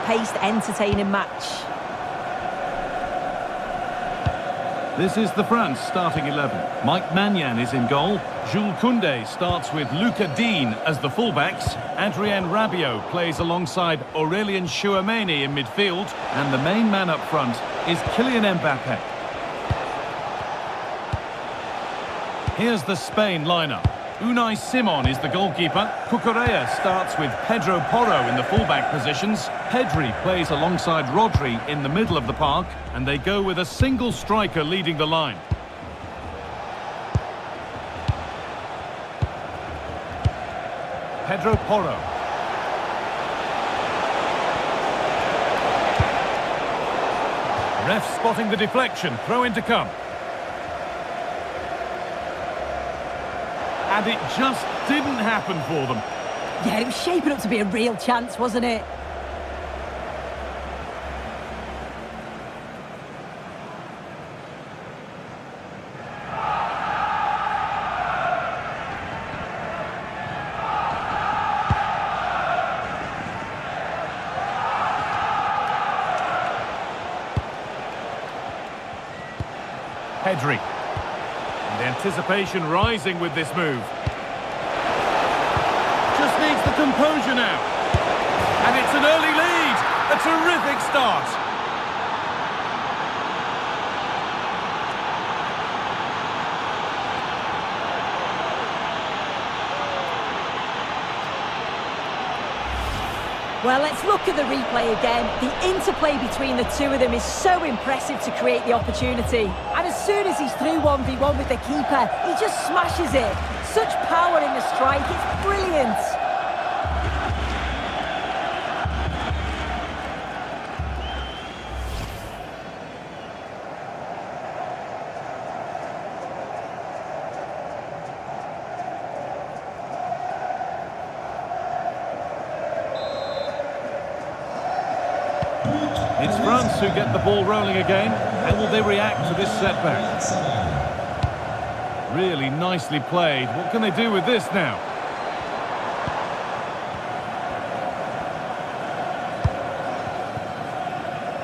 fast-paced, entertaining match. This is the France starting 11. Mike Maignan is in goal. Jules Koundé starts with Lucas Digne as the fullbacks. Adrien Rabiot plays alongside Aurélien Tchouameni in midfield. And the main man up front is Kylian Mbappé. Here's the Spain lineup. Unai Simon is the goalkeeper. Cucurella starts with Pedro Porro in the fullback positions. Pedri plays alongside Rodri in the middle of the park. And they go with a single striker leading the line. Pedro Porro. Ref spotting the deflection. Throw in to come. And it just didn't happen for them. Yeah, it was shaping up to be a real chance, wasn't it? Pedri. And the anticipation rising with this move. Just needs the composure now. And it's an early lead. A terrific start. Well, let's look at the replay again. The interplay between the two of them is so impressive to create the opportunity. And as soon as he's through 1v1 with the keeper, he just smashes it. Such power in the strike, it's brilliant. It's France who get the ball rolling again. How will they react to this setback? Really nicely played. What can they do with this now?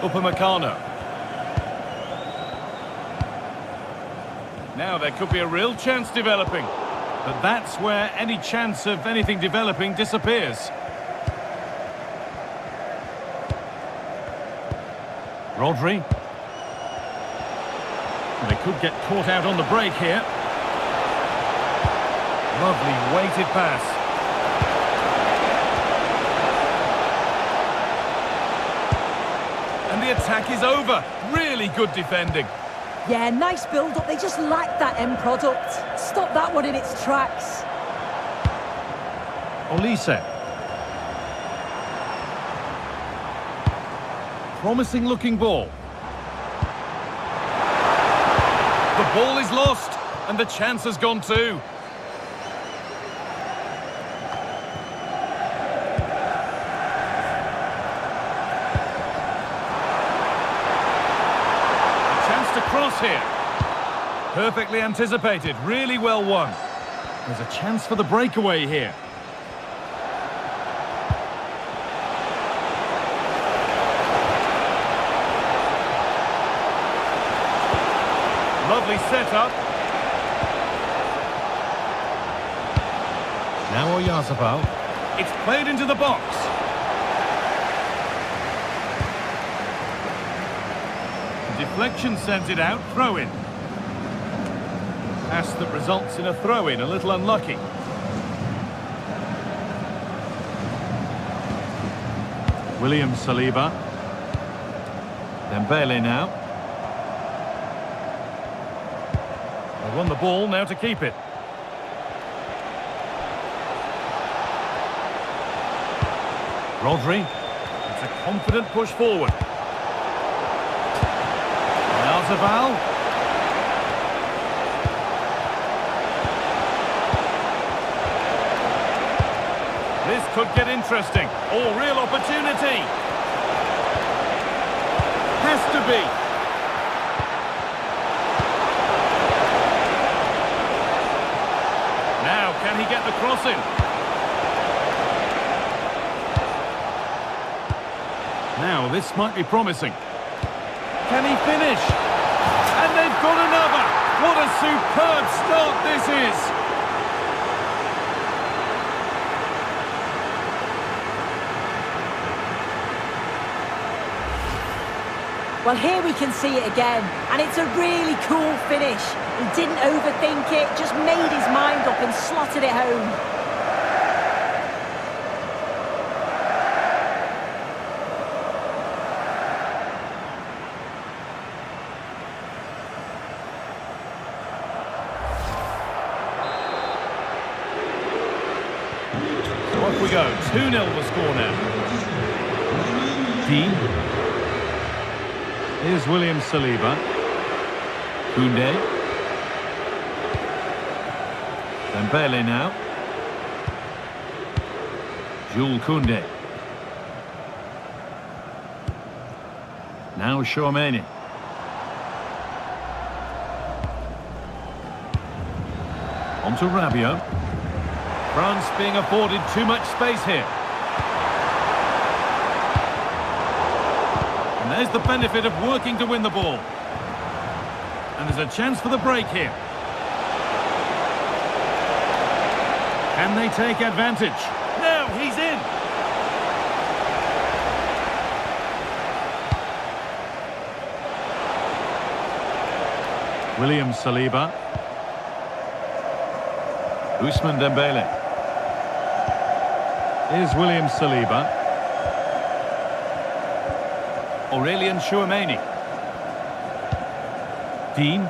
Upamecano. Now there could be a real chance developing. But that's where any chance of anything developing disappears. Rodri. They could get caught out on the break here. Lovely weighted pass. And the attack is over. Really good defending. Yeah, nice build-up. They just lacked that end product. Stop that one in its tracks. Olise. Promising looking ball. The ball is lost, and the chance has gone too. A chance to cross here. Perfectly anticipated, really well won. There's a chance for the breakaway here. Lovely setup. Now Oyarzabal. It's played into the box. Deflection sends it out. Throw in. Pass that results in a throw in. A little unlucky. William Saliba. Dembele now. They won the ball, now to keep it. Rodri. It's a confident push forward. Oyarzabal. This could get interesting. Oh, real opportunity. Has to be. Can he get the cross in? Now, this might be promising. Can he finish? And they've got another! What a superb start this is! Well, here we can see it again, and it's a really cool finish. He didn't overthink it, just made his mind up and slotted it home. Off we go, 2-0 the score now. Dean. Here's William Saliba. Koundé. Dembele now. Jules Koundé. Now Tchouaméni. On to Rabiot. France being afforded too much space here. And there's the benefit of working to win the ball. And there's a chance for the break here. Can they take advantage? Now he's in. William Saliba. Ousmane Dembele. Here's William Saliba. Aurélien Tchouaméni. Dean.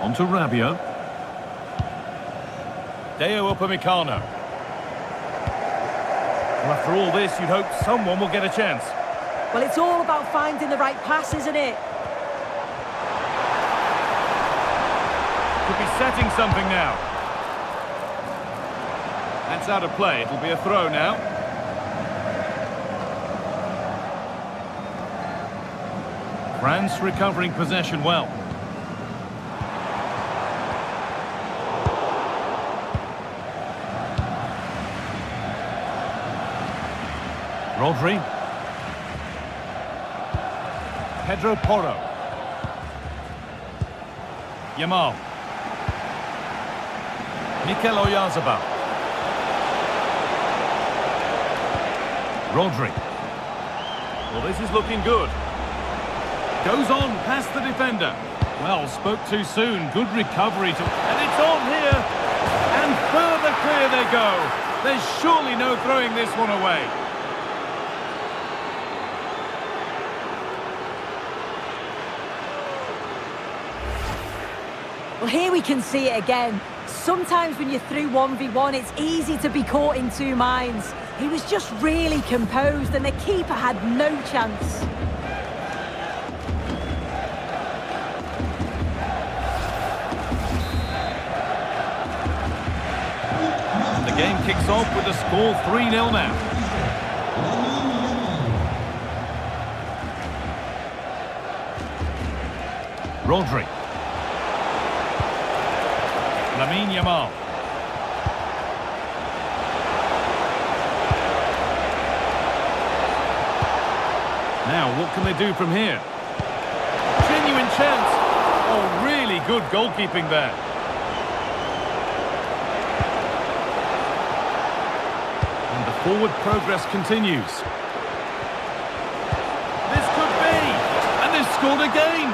On to Rabiot. Dayot Upamecano. Well, after all this, you'd hope someone will get a chance. Well, it's all about finding the right pass, isn't it? Could be setting something now. That's out of play. It'll be a throw now. France recovering possession well. Rodri. Pedro Porro. Yamal. Mikel Oyarzabal. Rodri. Well, this is looking good. Goes on past the defender. Well, spoke too soon. Good recovery. And it's on here. And further clear they go. There's surely no throwing this one away. Well, here we can see it again. Sometimes when you're through 1v1, it's easy to be caught in two minds. He was just really composed and the keeper had no chance. And the game kicks off with the score 3-0 now. Rodri. Lamine Yamal. Now, what can they do from here? Genuine chance. Oh, really good goalkeeping there. And the forward progress continues. This could be. And they've scored again.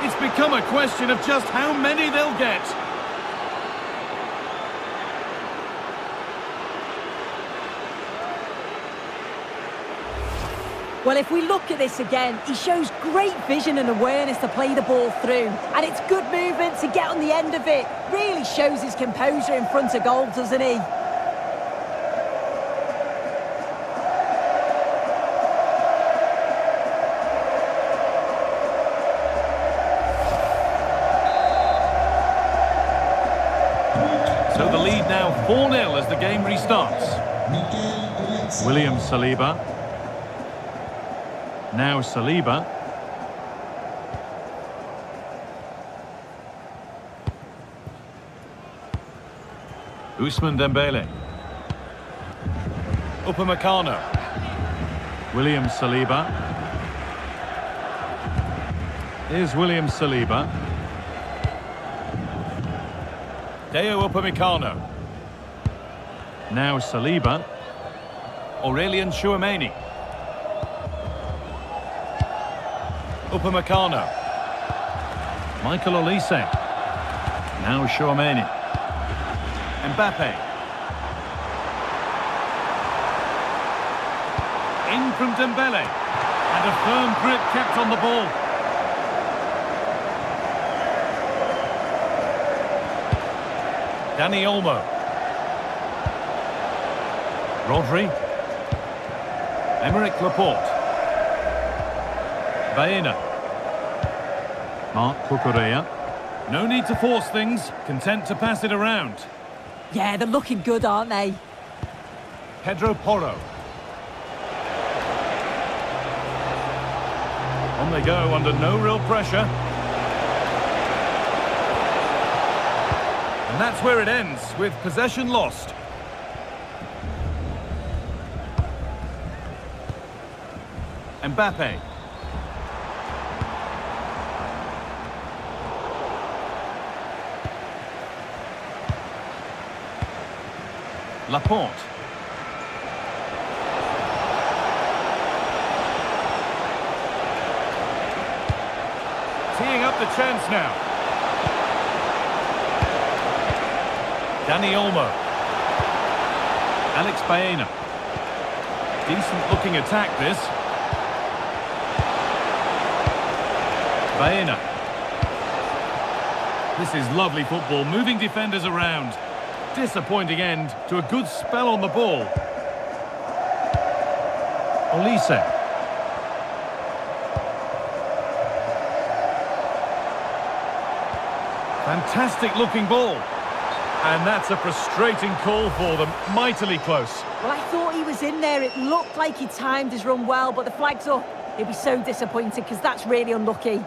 It's become a question of just how many they'll get. Well, if we look at this again, he shows great vision and awareness to play the ball through. And it's good movement to get on the end of it. Really shows his composure in front of goal, doesn't he? So the lead now 4-0 as the game restarts. William Saliba. Now Saliba. Ousmane Dembele. Upamecano. William Saliba. Here's William Saliba. Dayot Upamecano. Now Saliba. Aurelien Tchouameni. Upamecano. Michael Olise. Now Tchouameni. Mbappe. In from Dembele. And a firm grip kept on the ball. Dani Olmo. Rodri. Aymeric Laporte. Baena. Marc Cucurella. No need to force things, content to pass it around. Yeah, they're looking good, aren't they? Pedro Porro. On they go under no real pressure. And that's where it ends, with possession lost. Mbappe. Laporte. Teeing up the chance now. Dani Olmo. Alex Baena. Decent looking attack this. Baena. This is lovely football, moving defenders around. Disappointing end to a good spell on the ball. Olise. Fantastic looking ball. And that's a frustrating call for them. Mightily close. Well, I thought he was in there. It looked like he timed his run well, but the flag's up. He'll be so disappointed because that's really unlucky.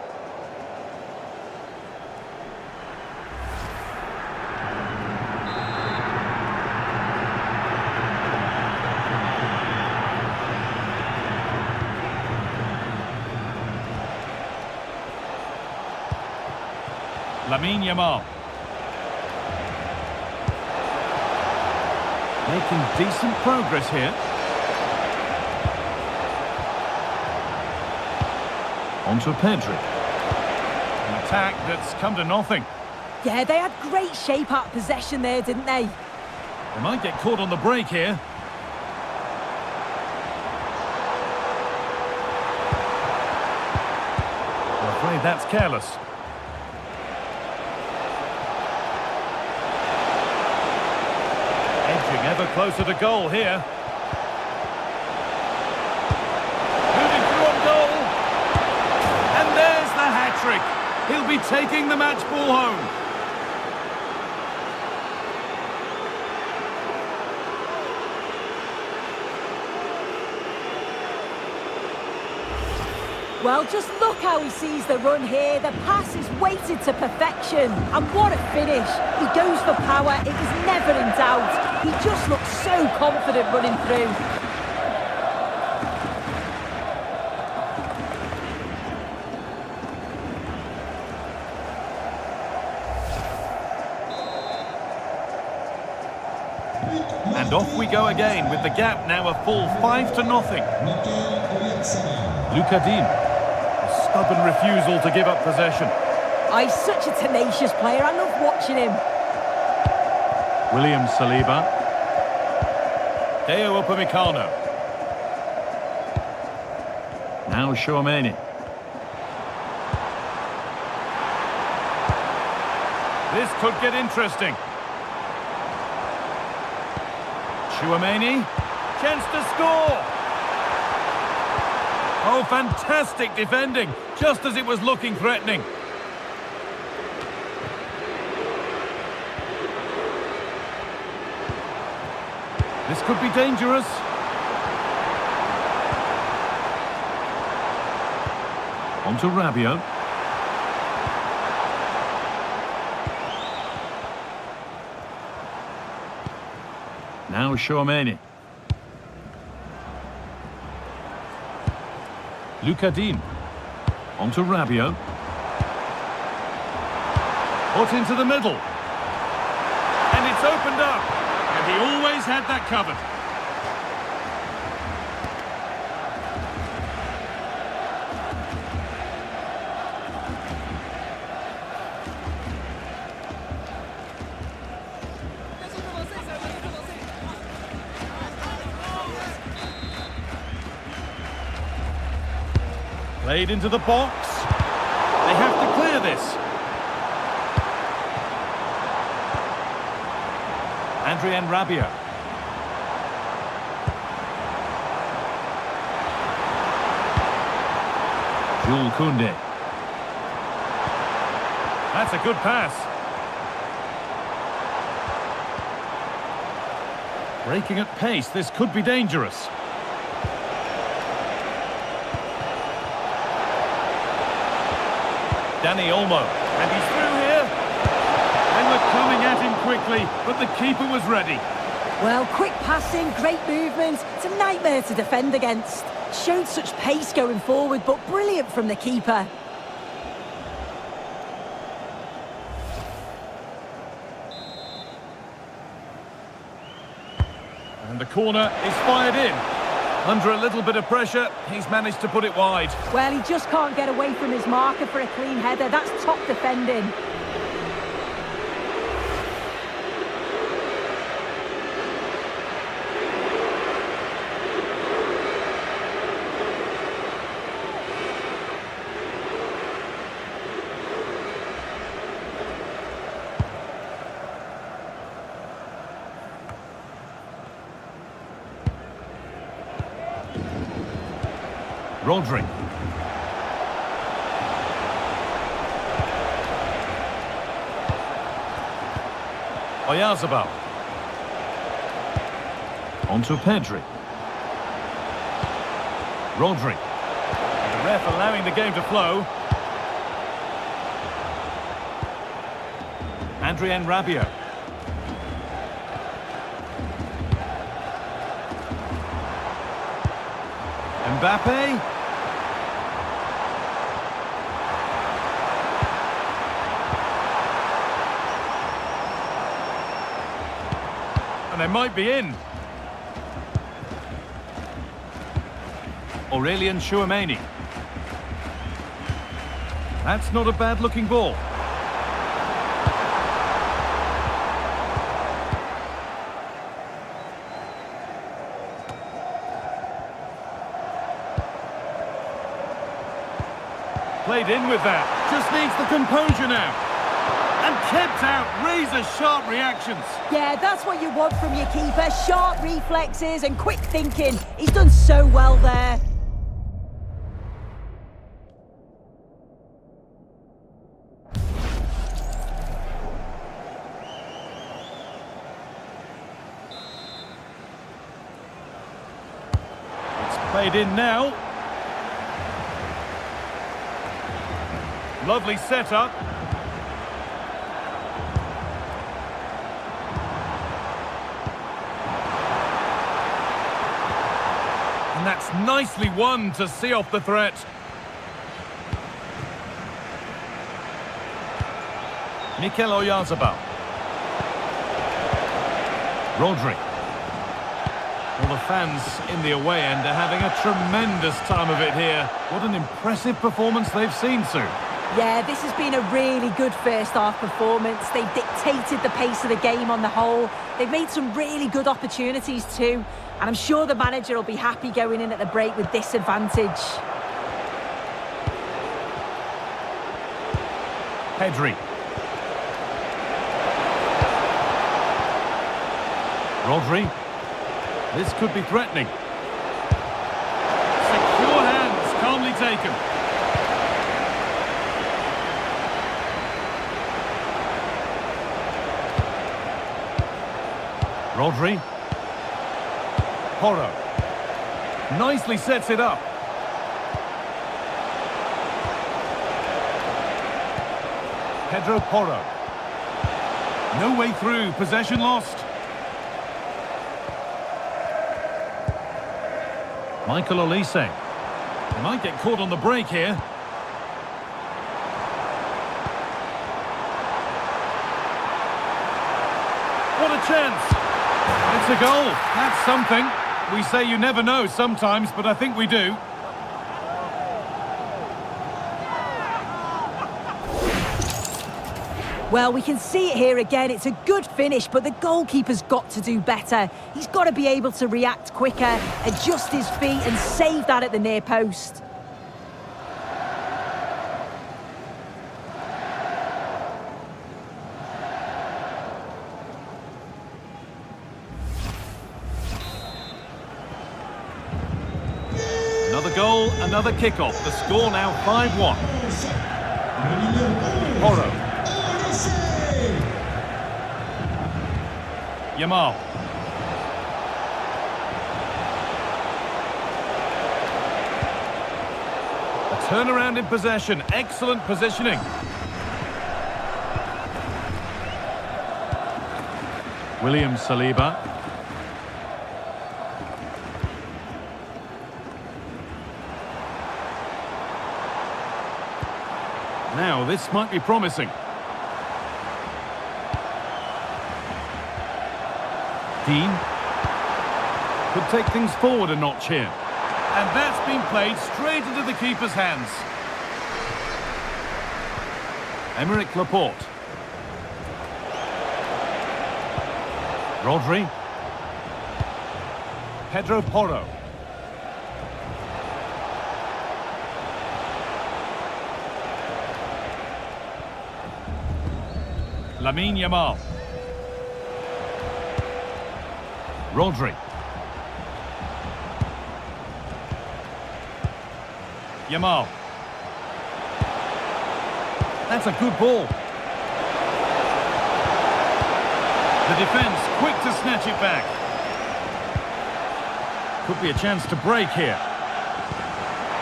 Lamine Yamal. Making decent progress here. On to Pedri. An attack that's come to nothing. Yeah, they had great shape out of possession there, didn't they? They might get caught on the break here. I'm afraid that's careless. Edging ever closer to goal here. Moving through on goal. And there's the hat-trick. He'll be taking the match ball home. Well, just look how he sees the run here. The pass is weighted to perfection. And what a finish. He goes for power. It was never in doubt. He just looks so confident running through. And off we go again with the gap now a full 5-0. Lucas Digne. Stubborn refusal to give up possession. Oh, he's such a tenacious player. I love watching him. William Saliba. Dayot Upamecano. Now Tchouameni. This could get interesting. Tchouameni. Chance to score. Oh, fantastic defending, just as it was looking threatening. This could be dangerous. On to Rabiot. Now Tchouameni. Luca Dean. On to Rabiot. Put into the middle. And it's opened up. And he always had that covered. Played into the box. They have to clear this. Adrien Rabiot. Jules Koundé. That's a good pass. Breaking at pace, this could be dangerous. Dani Olmo, and he's through here. They were coming at him quickly, but the keeper was ready. Well, quick passing, great movement. It's a nightmare to defend against. Showed such pace going forward, but brilliant from the keeper. And the corner is fired in. Under a little bit of pressure, he's managed to put it wide. Well, he just can't get away from his marker for a clean header. That's top defending. Rodri. Oyarzabal. On to Pedri. Rodri. The ref allowing the game to flow. Adrien Rabiot. Mbappe. And they might be in. Aurélien Tchouameni. That's not a bad-looking ball. Played in with that. Just needs the composure now. And kept out. Razor-sharp reactions. Yeah, that's what you want from your keeper. Sharp reflexes and quick thinking. He's done so well there. It's played in now. Lovely setup. And that's nicely won to see off the threat. Mikel Oyarzabal. Rodri. Well, the fans in the away end are having a tremendous time of it here. What an impressive performance they've seen, Sue. Yeah, this has been a really good first-half performance. They've dictated the pace of the game on the whole. They've made some really good opportunities too. And I'm sure the manager will be happy going in at the break with this advantage. Pedri. Rodri. This could be threatening. Secure hands, calmly taken. Rodri. Porro. Nicely sets it up. Pedro Porro. No way through, possession lost. Michael Olise. He might get caught on the break here. What a chance! It's a goal. That's something. We say you never know sometimes, but I think we do. Well, we can see it here again. It's a good finish, but the goalkeeper's got to do better. He's got to be able to react quicker, adjust his feet and save that at the near post. Another goal, another kick-off. The score now 5-1. Porro. Yamal. A turnaround in possession. Excellent positioning. William Saliba. Now, this might be promising. Dean could take things forward a notch here. And that's been played straight into the keeper's hands. Aymeric Laporte. Rodri. Pedro Porro. Lamine Yamal. Rodri. Yamal. That's a good ball. The defence quick to snatch it back. Could be a chance to break here.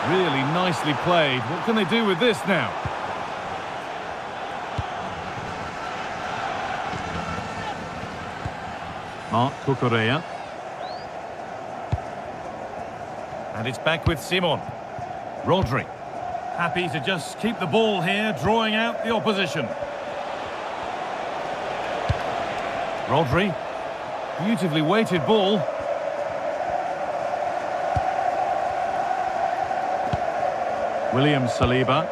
Really nicely played. What can they do with this now? Marc Cucurella. And it's back with Simon. Rodri. Happy to just keep the ball here, drawing out the opposition. Rodri. Beautifully weighted ball. William Saliba.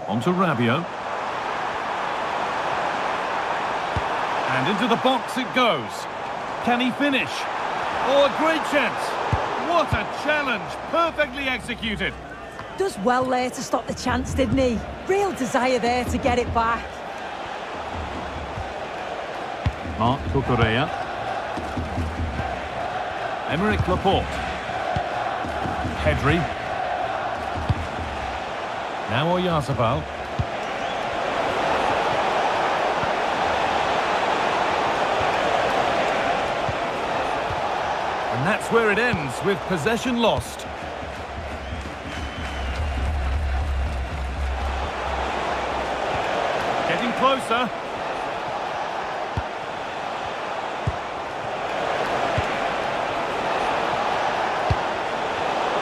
On to Rabiot. And into the box it goes. Can he finish? Oh, a great chance. What a challenge. Perfectly executed. Does well there to stop the chance, didn't he? Real desire there to get it back. Marc Cucurella. Aymeric Laporte. Pedri. Now Oyarzabal. And that's where it ends, with possession lost. Getting closer.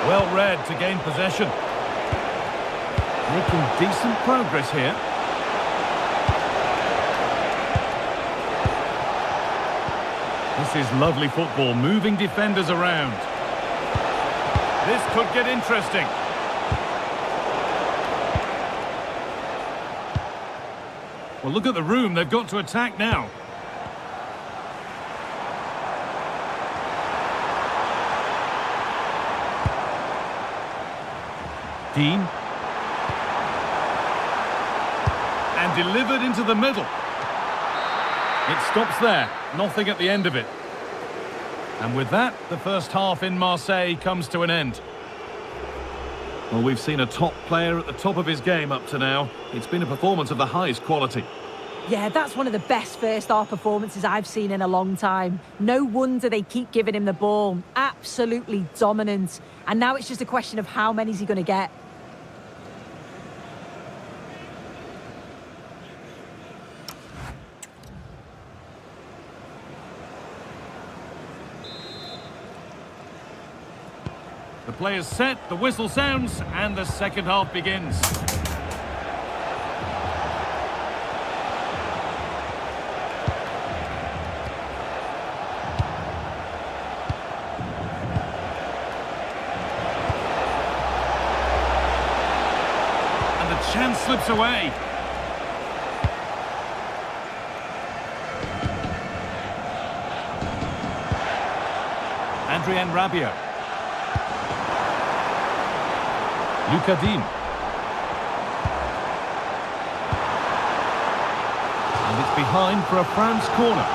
Well read to gain possession. Making decent progress here. This is lovely football, moving defenders around. This could get interesting. Well, look at the room they've got to attack now. Dean. And delivered into the middle. It stops there, nothing at the end of it. And with that, the first half in Marseille comes to an end. Well, we've seen a top player at the top of his game up to now. It's been a performance of the highest quality. Yeah, that's one of the best first-half performances I've seen in a long time. No wonder they keep giving him the ball. Absolutely dominant. And now it's just a question of how many is he going to get. The players set, the whistle sounds, and the second half begins. And the chance slips away. Adrien Rabiot. Lucas Digne. And it's behind for a France corner.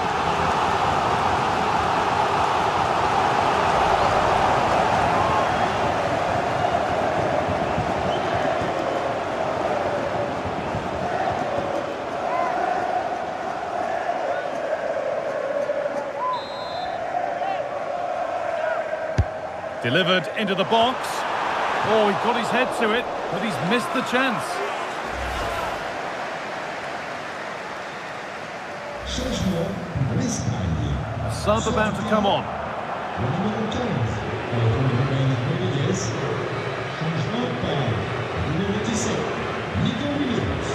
Delivered into the box. Oh, he got his head to it, but he's missed the chance. Changement pour l'Espagne. A sub about to come on. Le numéro 15, Ruben Rodriguez. Changement par le numéro 17, Nico Williams.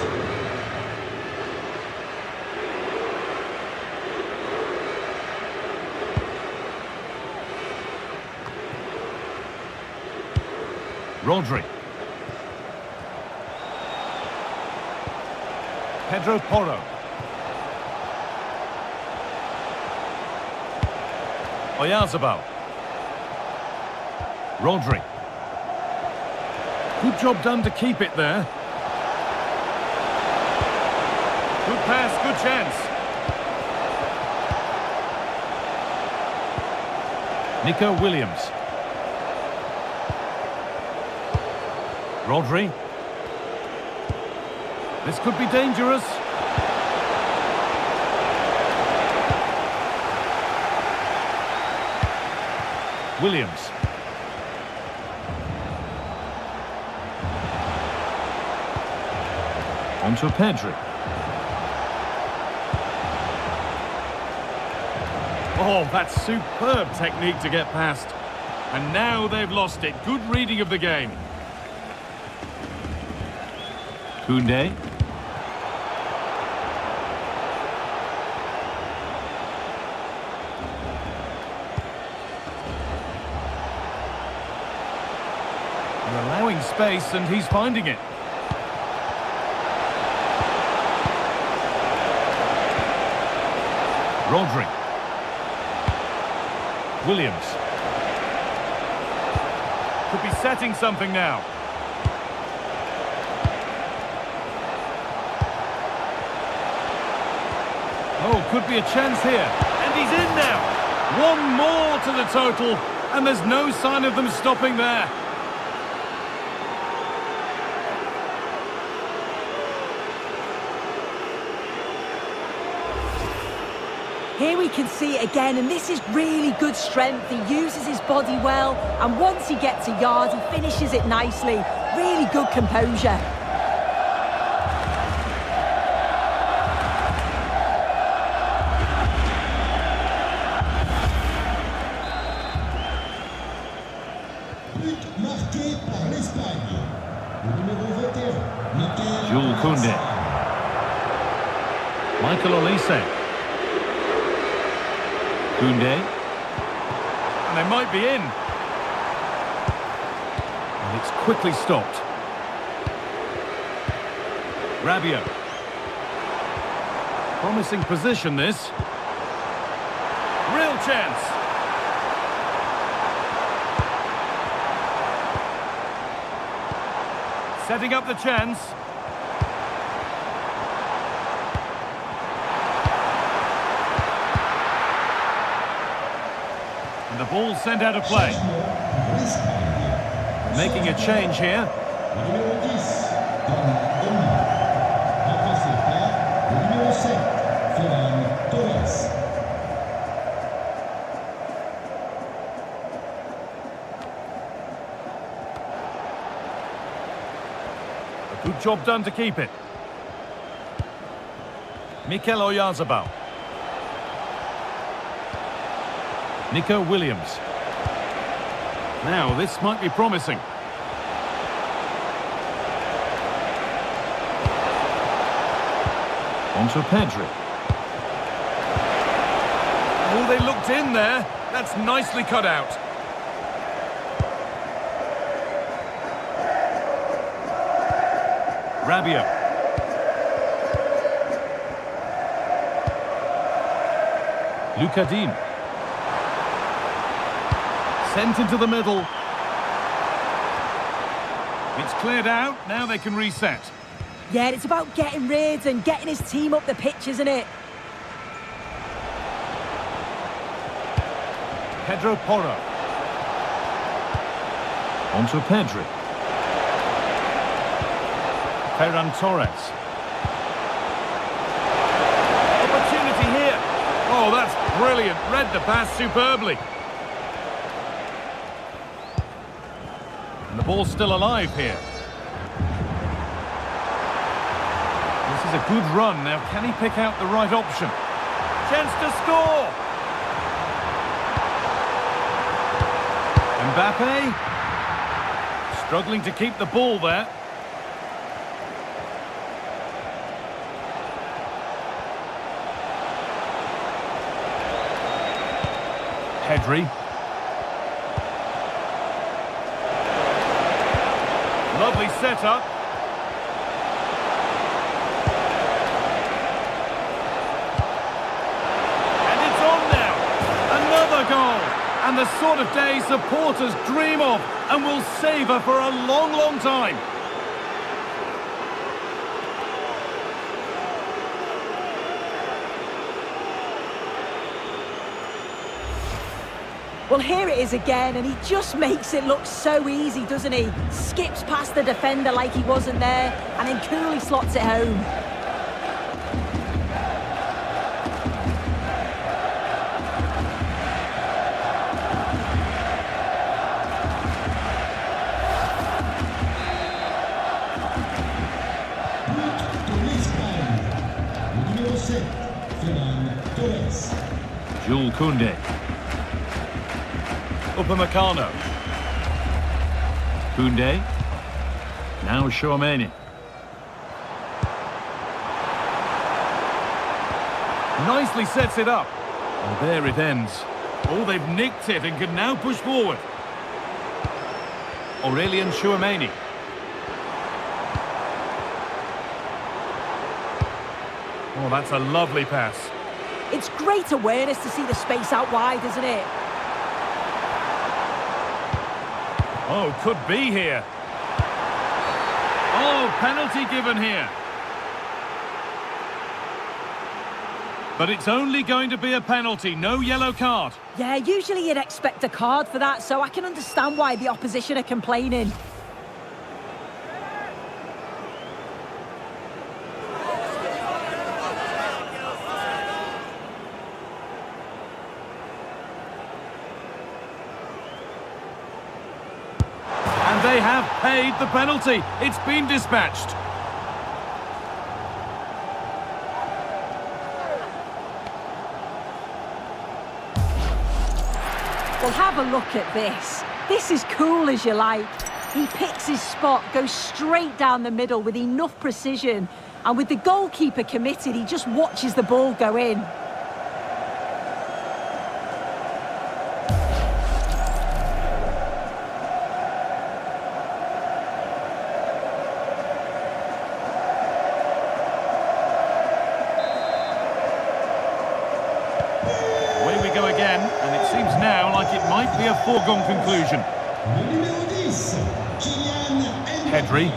Rodri. Pedro Porro. Oyarzabal. Rodri. Good job done to keep it there. Good pass, good chance. Nico Williams. Rodri. This could be dangerous. Williams. On to Pedri. Oh, that's superb technique to get past. And now they've lost it. Good reading of the game. Koundé. They're allowing space and he's finding it. Rodri. Williams. Could be setting something now. Oh, could be a chance here. And he's in now. One more to the total. And there's no sign of them stopping there. Here we can see it again, and this is really good strength. He uses his body well, and once he gets a yard, he finishes it nicely. Really good composure. But marqué par l'Espagne. Le numéro 21, Mikel Jules Koundé. Michael Olise. Koundé. And they might be in. And it's quickly stopped. Rabiot. Promising position, this. Real chance. Setting up the chance. And the ball sent out of play. Changement pour l'Espagne. Making a change here. Le numéro 10, Dani Olmo. Remplacé par le numéro 7, Ferran Torres. A good job done to keep it. Mikel Oyarzabal. Nico Williams. Now, this might be promising. Onto Pedri. Oh, they looked in there. That's nicely cut out. Rabiot. Lucas Digne. Sent into the middle. It's cleared out. Now they can reset. Yeah, it's about getting rid and getting his team up the pitch, isn't it? Pedro Porro. Onto Pedri. Ferran Torres. Opportunity here. Oh, that's brilliant. Read the pass superbly. And the ball's still alive here. This is a good run. Now, can he pick out the right option? Chance to score! Mbappe. Struggling to keep the ball there. Pedri. Lovely setup. And it's on now. Another goal. And the sort of day supporters dream of and will savour for a long, long time. Well, here it is again, and he just makes it look so easy, doesn't he? Skips past the defender like he wasn't there, and then coolly slots it home. Jules Koundé. Upamecano. Koundé. Now Tchouaméni. Nicely sets it up. And there it ends. Oh, they've nicked it and can now push forward. Aurélien Tchouaméni. Oh, that's a lovely pass. It's great awareness to see the space out wide, isn't it? Oh, could be here. Oh, penalty given here. But it's only going to be a penalty, no yellow card. Yeah, usually you'd expect a card for that, so I can understand why the opposition are complaining. They have paid the penalty. It's been dispatched. Well, have a look at this. This is cool as you like. He picks his spot, goes straight down the middle with enough precision. And with the goalkeeper committed, he just watches the ball go in. Be a foregone conclusion. Pedri.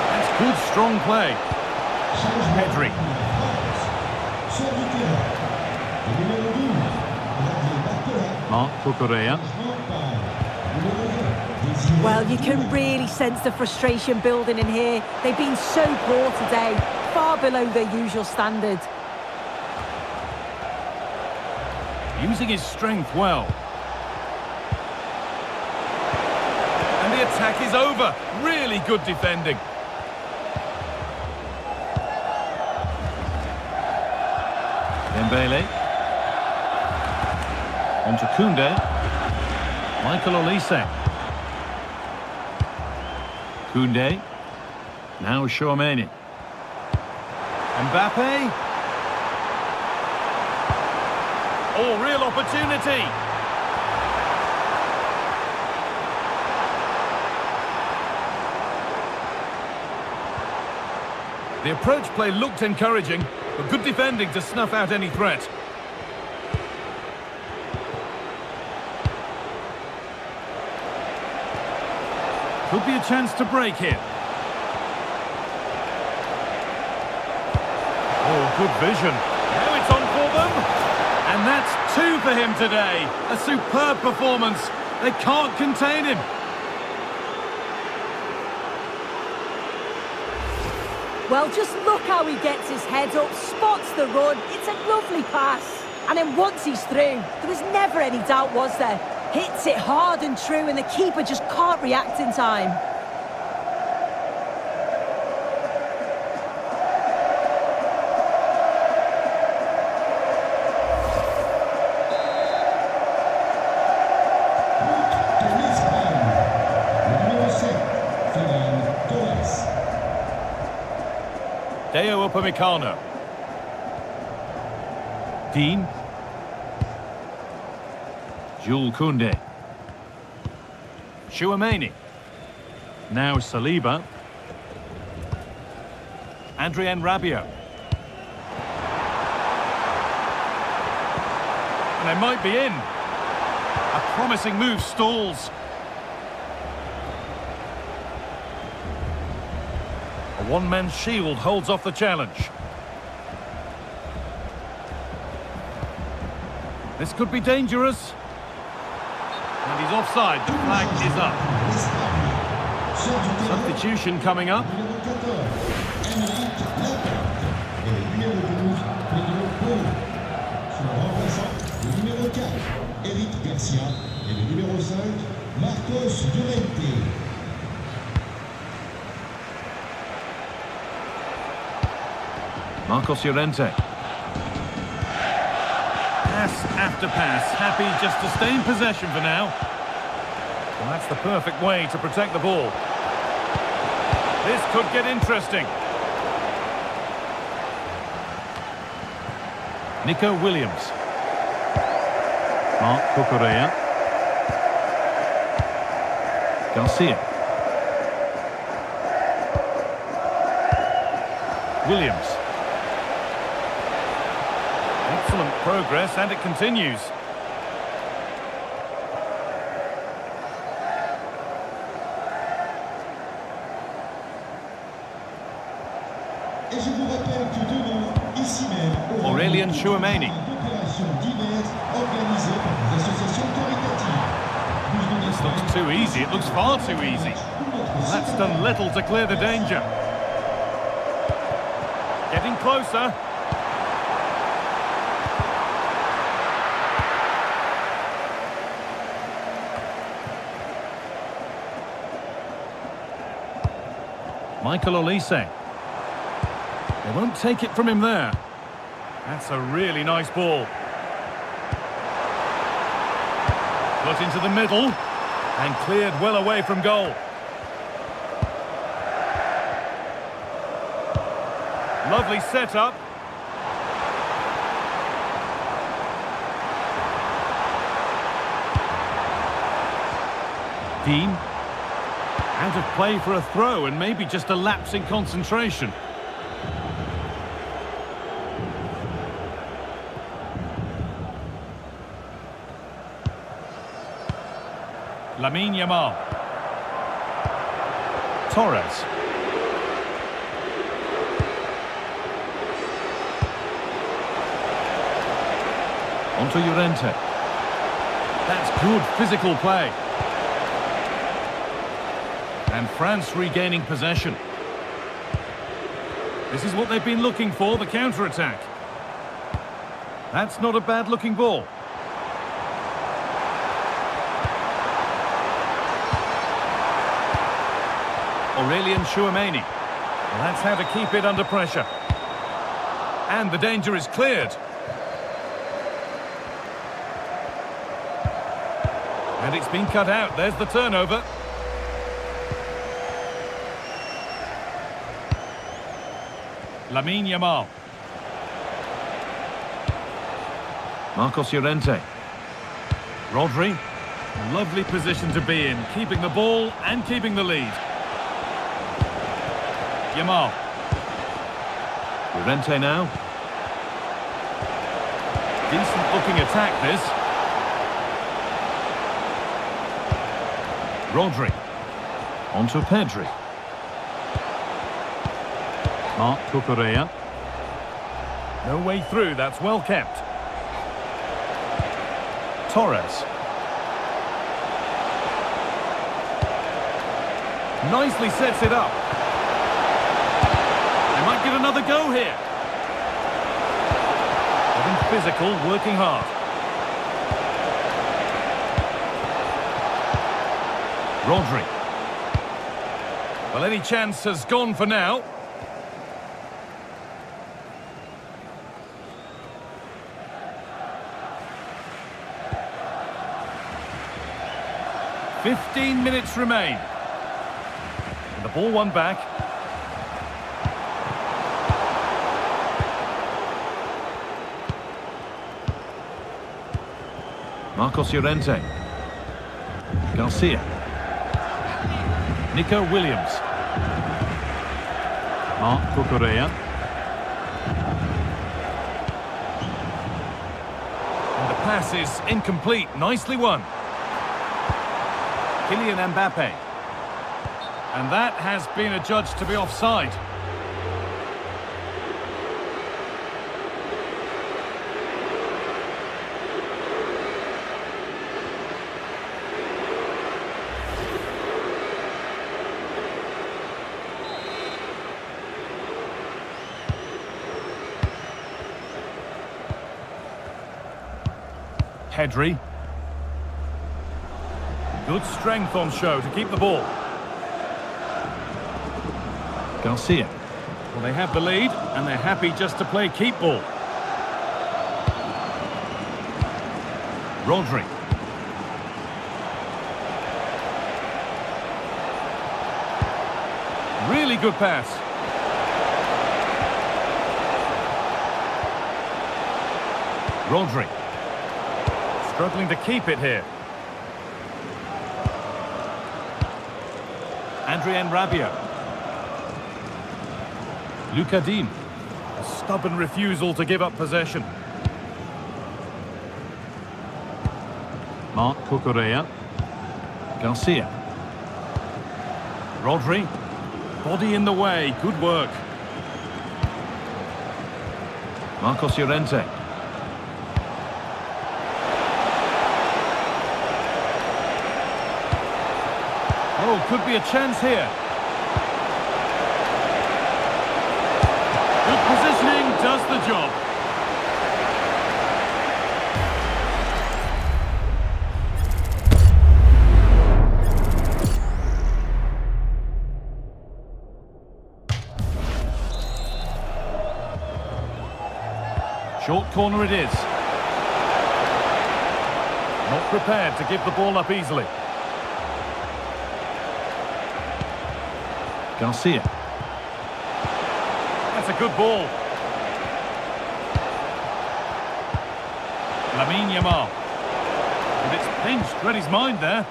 That's good, strong play. Pedri. Marc Cucurella. Well, you can really sense the frustration building in here. They've been so poor today, far below their usual standard. Using his strength well. And the attack is over. Really good defending. Dembele. On to Koundé. Michael Olise. Koundé. Now Chouameni. Mbappe. Oh, real opportunity. The approach play looked encouraging, but good defending to snuff out any threat. Could be a chance to break here. Oh, good vision. Now it's on for them. And that's 2 for him today. A superb performance. They can't contain him. Well, just look how he gets his head up, spots the run. It's a lovely pass. And then once he's through, there was never any doubt, was there? Hits it hard and true, and the keeper just can't react in time. Dayot Upamecano. Dean. Jules Koundé. Chouameni. Now Saliba. Adrien Rabiot. And they might be in. A promising move stalls. A one-man shield holds off the challenge. This could be dangerous. And he's offside. The flag is up. Substitution coming up. Eric Garcia et le numéro 5, Marcos Llorente. Marcos Llorente. Pass after pass, happy just to stay in possession for now. Well, that's the perfect way to protect the ball. This could get interesting. Nico Williams. Marc Cucurella. Garcia. Williams. Excellent progress, and it continues. Et je vous rappelle que demain, ici même, Aurélien Chouameni. d'opérations diverses organisées par des associations caritatives. This looks too easy. It looks far too easy. That's done little to clear the danger. Getting closer. Michael Olise. They won't take it from him there. That's a really nice ball. Put into the middle and cleared well away from goal. Lovely setup. Dean. Out of play for a throw, and maybe just a lapse in concentration. Lamine Yamal. Torres. Onto Llorente. That's good physical play. And France regaining possession. This is what they've been looking for, the counter-attack. That's not a bad-looking ball. Aurélien Chouameni. Well, that's how to keep it under pressure. And the danger is cleared. And it's been cut out. There's the turnover. Lamine Yamal. Marcos Llorente. Rodri. Lovely position to be in, keeping the ball and keeping the lead. Yamal. Llorente now. Decent looking attack this. Rodri. On to Pedri. Marc Cucurella. No way through, that's well kept. Torres. Nicely sets it up. They might get another go here. Getting physical, working hard. Rodri. Well, any chance has gone for now. "15 minutes remain. And the ball won back. Marcos Llorente. Garcia. Nico Williams. Marc Cucurella. And the pass is incomplete. Nicely won. Kylian Mbappe. And that has been adjudged to be offside. Pedri. Good strength on show to keep the ball. Garcia. Well, they have the lead, and they're happy just to play keep ball. Rodri. Really good pass. Rodri. Struggling to keep it here. Adrien Rabiot. Lucas Digne. A stubborn refusal to give up possession. Marc Cucurella. Garcia. Rodri. Body in the way. Good work. Marcos Llorente. Oh, could be a chance here. Good positioning does the job. Short corner it is. Not prepared to give the ball up easily. Garcia. That's a good ball. Lamine Yamal. And it's pinched, read his mind there.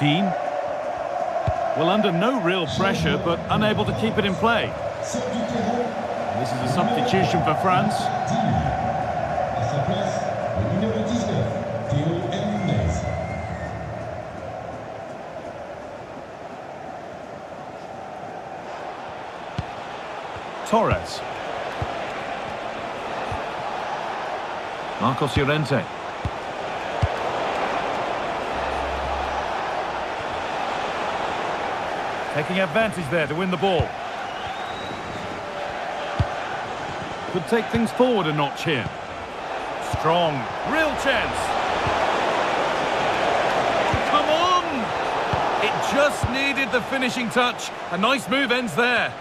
Digne. Well, under no real pressure, but unable to keep it in play. This is a substitution for France. À sa place, le numéro 19, Théo Hernandez. Torres. Marcos Llorente. Taking advantage there to win the ball. Could take things forward a notch here. Strong, real chance. Come on! It just needed the finishing touch. A nice move ends there.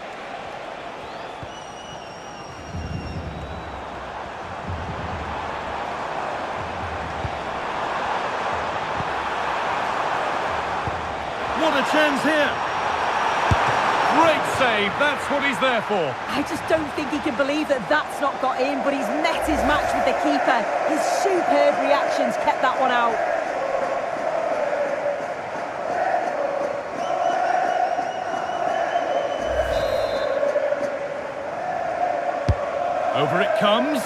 a chance here. Great save, that's what he's there for. I just don't think he can believe that that's not got in, but he's met his match with the keeper. His superb reactions kept that one out. Over it comes.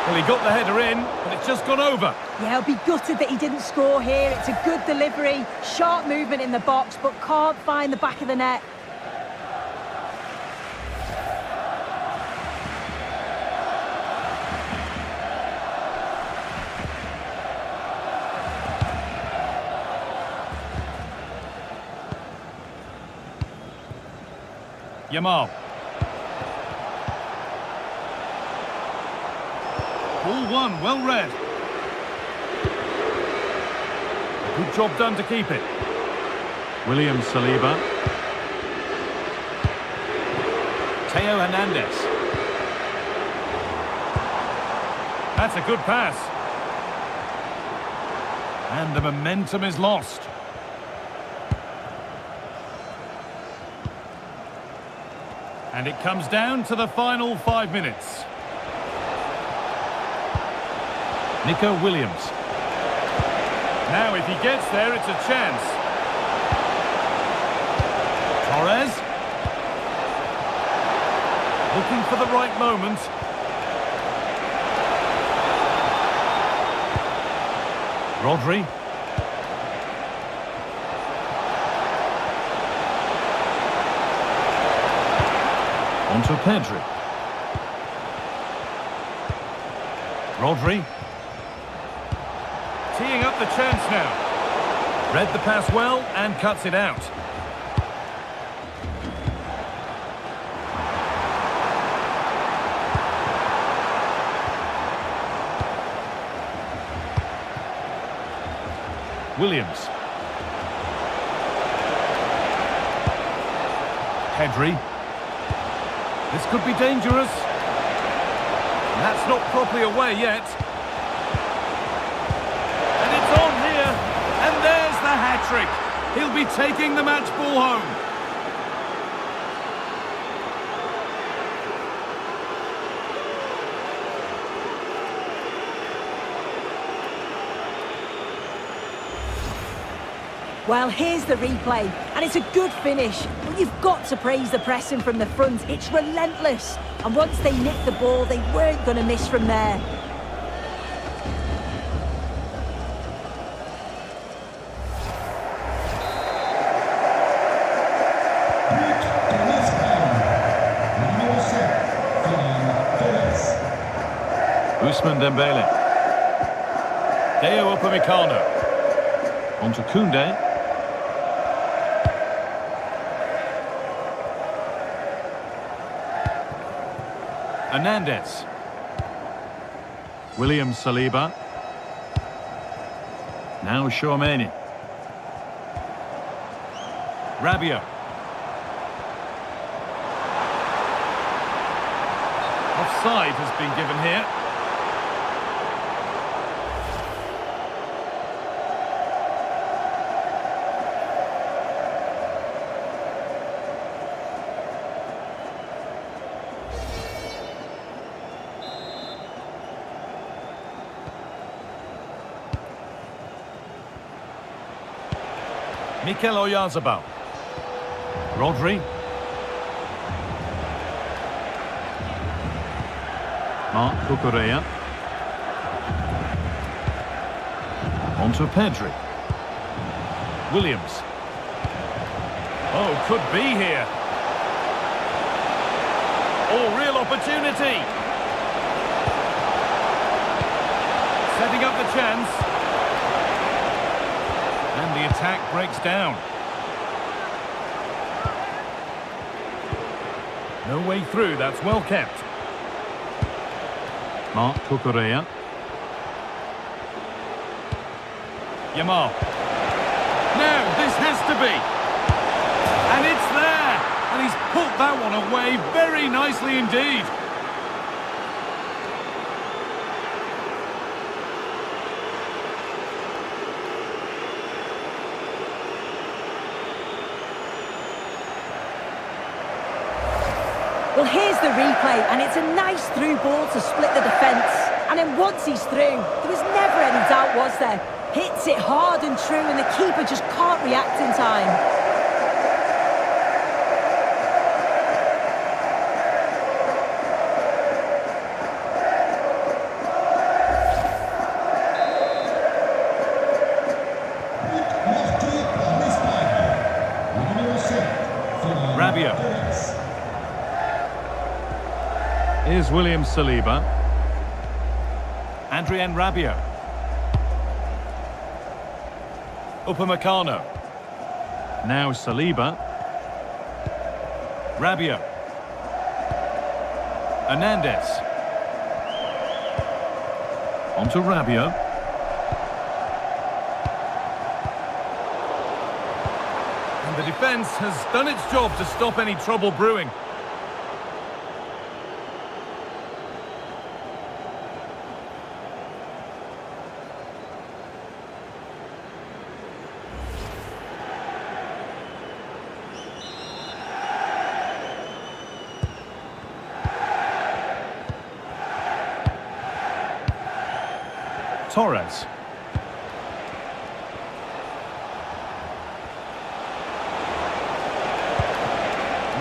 Well, he got the header in, but it's just gone over. Yeah, I'll be gutted that he didn't score here. It's a good delivery, sharp movement in the box, but can't find the back of the net. Yamal. Ball one, well read. Good job done to keep it. William Saliba. Theo Hernandez. That's a good pass. And the momentum is lost. And it comes down to the final 5 minutes. Nico Williams. Now if he gets there, it's a chance. Torres. Looking for the right moment. Rodri. On to Pedri. Rodri. Teeing up the chance now. Read the pass well and cuts it out. Williams. Pedri. This could be dangerous. That's not properly away yet. And it's on here. And there's the hat-trick. He'll be taking the match ball home. Well, here's the replay, and it's a good finish, but you've got to praise the pressing from the front. It's relentless, and once they nicked the ball, they weren't going to miss from there. Ousmane Dembele. Deo Upamecano. On to Koundé. Hernandez. William Saliba. Now Tchouaméni. Rabiot. Offside has been given here. Mikel Oyarzabal. Rodri. Marc Cucurella. On to Pedri. Williams. Oh, could be here. Oh, real opportunity. Setting up the chance. And the attack breaks down. No way through, that's well kept. Marc Cucurella. Yamal. Now, this has to be. And it's there. And he's put that one away very nicely indeed. Well, here's the replay, and it's a nice through ball to split the defence. And then once he's through, there was never any doubt, was there? Hits it hard and true, and the keeper just can't react in time. Rabiot. Here's William Saliba. Adrien Rabiot. Upamecano. Now Saliba. Rabiot. Hernandez. On to Rabiot. And the defence has done its job to stop any trouble brewing. Torres.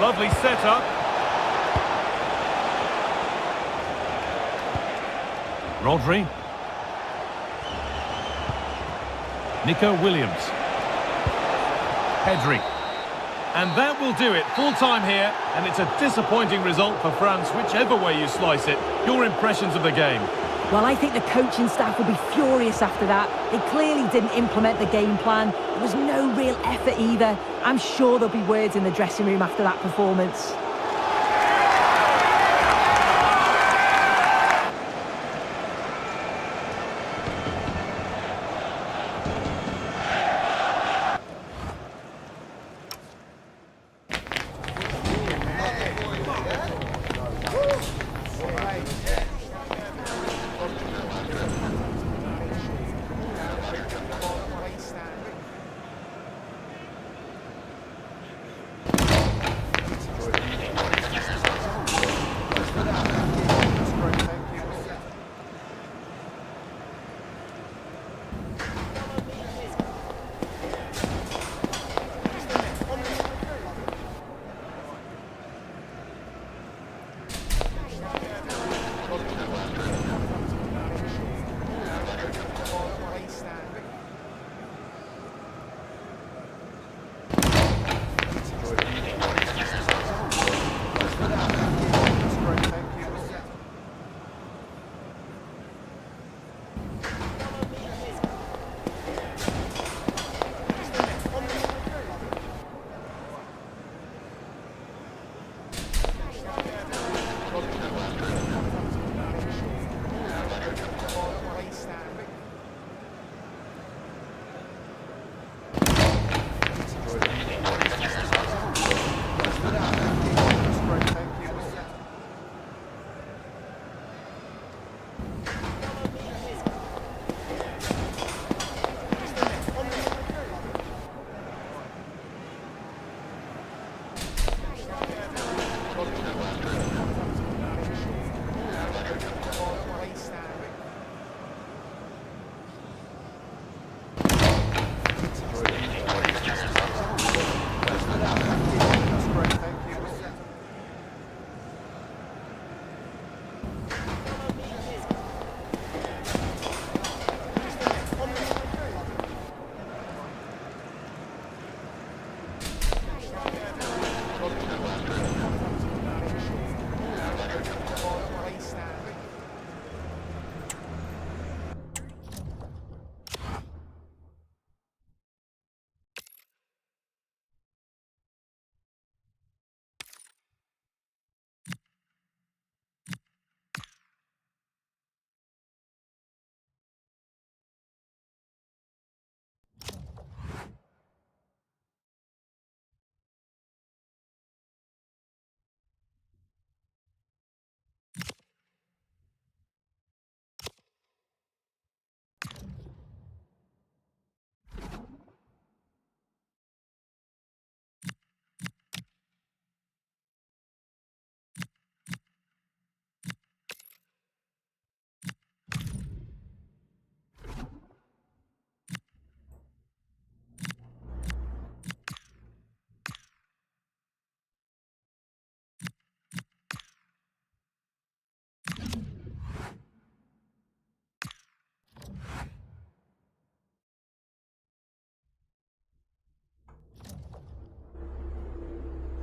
Lovely setup. Rodri. Nico Williams. Pedri. And that will do it. Full time here, and it's a disappointing result for France, whichever way you slice it. Your impressions of the game? Well, I think the coaching staff will be furious after that. They clearly didn't implement the game plan. There was no real effort either. I'm sure there'll be words in the dressing room after that performance.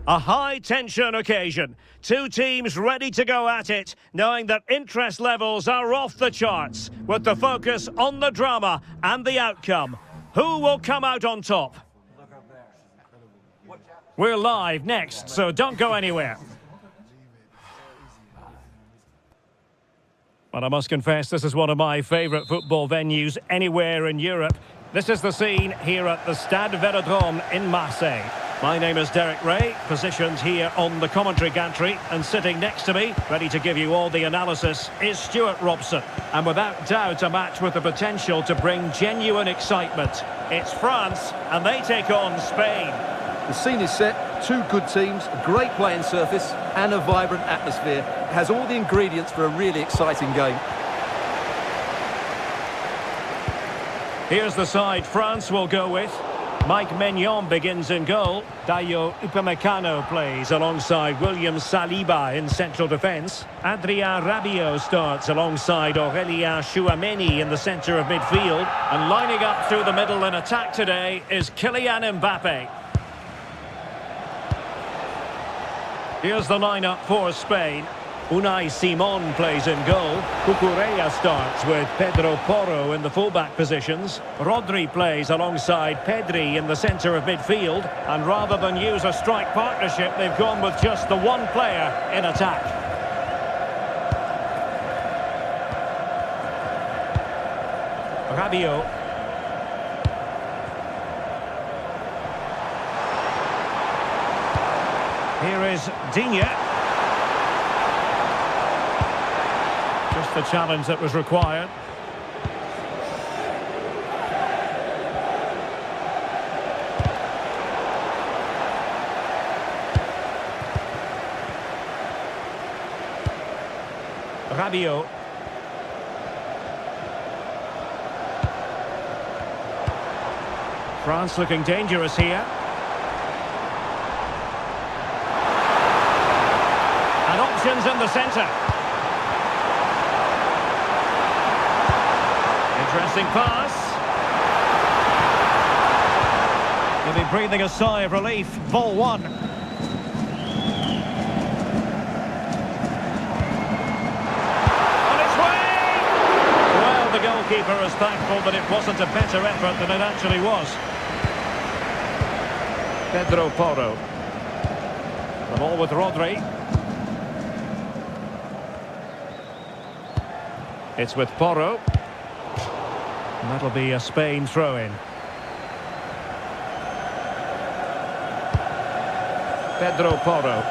A high-tension occasion. Two teams ready to go at it, knowing that interest levels are off the charts, with the focus on the drama and the outcome. Who will come out on top? We're live next, so don't go anywhere. But I must confess, this is one of my favourite football venues anywhere in Europe. This is the scene here at the Stade Vélodrome in Marseille. My name is Derek Ray, positioned here on the commentary gantry, and sitting next to me, ready to give you all the analysis, is Stuart Robson. And without doubt, a match with the potential to bring genuine excitement. It's France, and they take on Spain. The scene is set, two good teams, a great playing surface, and a vibrant atmosphere. It has all the ingredients for a really exciting game. Here's the side France will go with. Mike Maignan begins in goal. Dayot Upamecano plays alongside William Saliba in central defence. Adrien Rabiot starts alongside Aurélien Tchouameni in the centre of midfield. And lining up through the middle in attack today is Kylian Mbappe. Here's the lineup for Spain. Unai Simon plays in goal. Cucurella starts with Pedro Porro in the fullback positions. Rodri plays alongside Pedri in the centre of midfield. And rather than use a strike partnership, they've gone with just the one player in attack. Rabiot. Here is Digne. Just the challenge that was required. Rabiot. France looking dangerous here. And options in the centre. Interesting pass. He'll be breathing a sigh of relief. Ball one. On its way! Well, the goalkeeper is thankful that it wasn't a better effort than it actually was. Pedro Porro. The ball with Rodri. It's with Porro. And that'll be a Spain throw-in. Pedro Porro.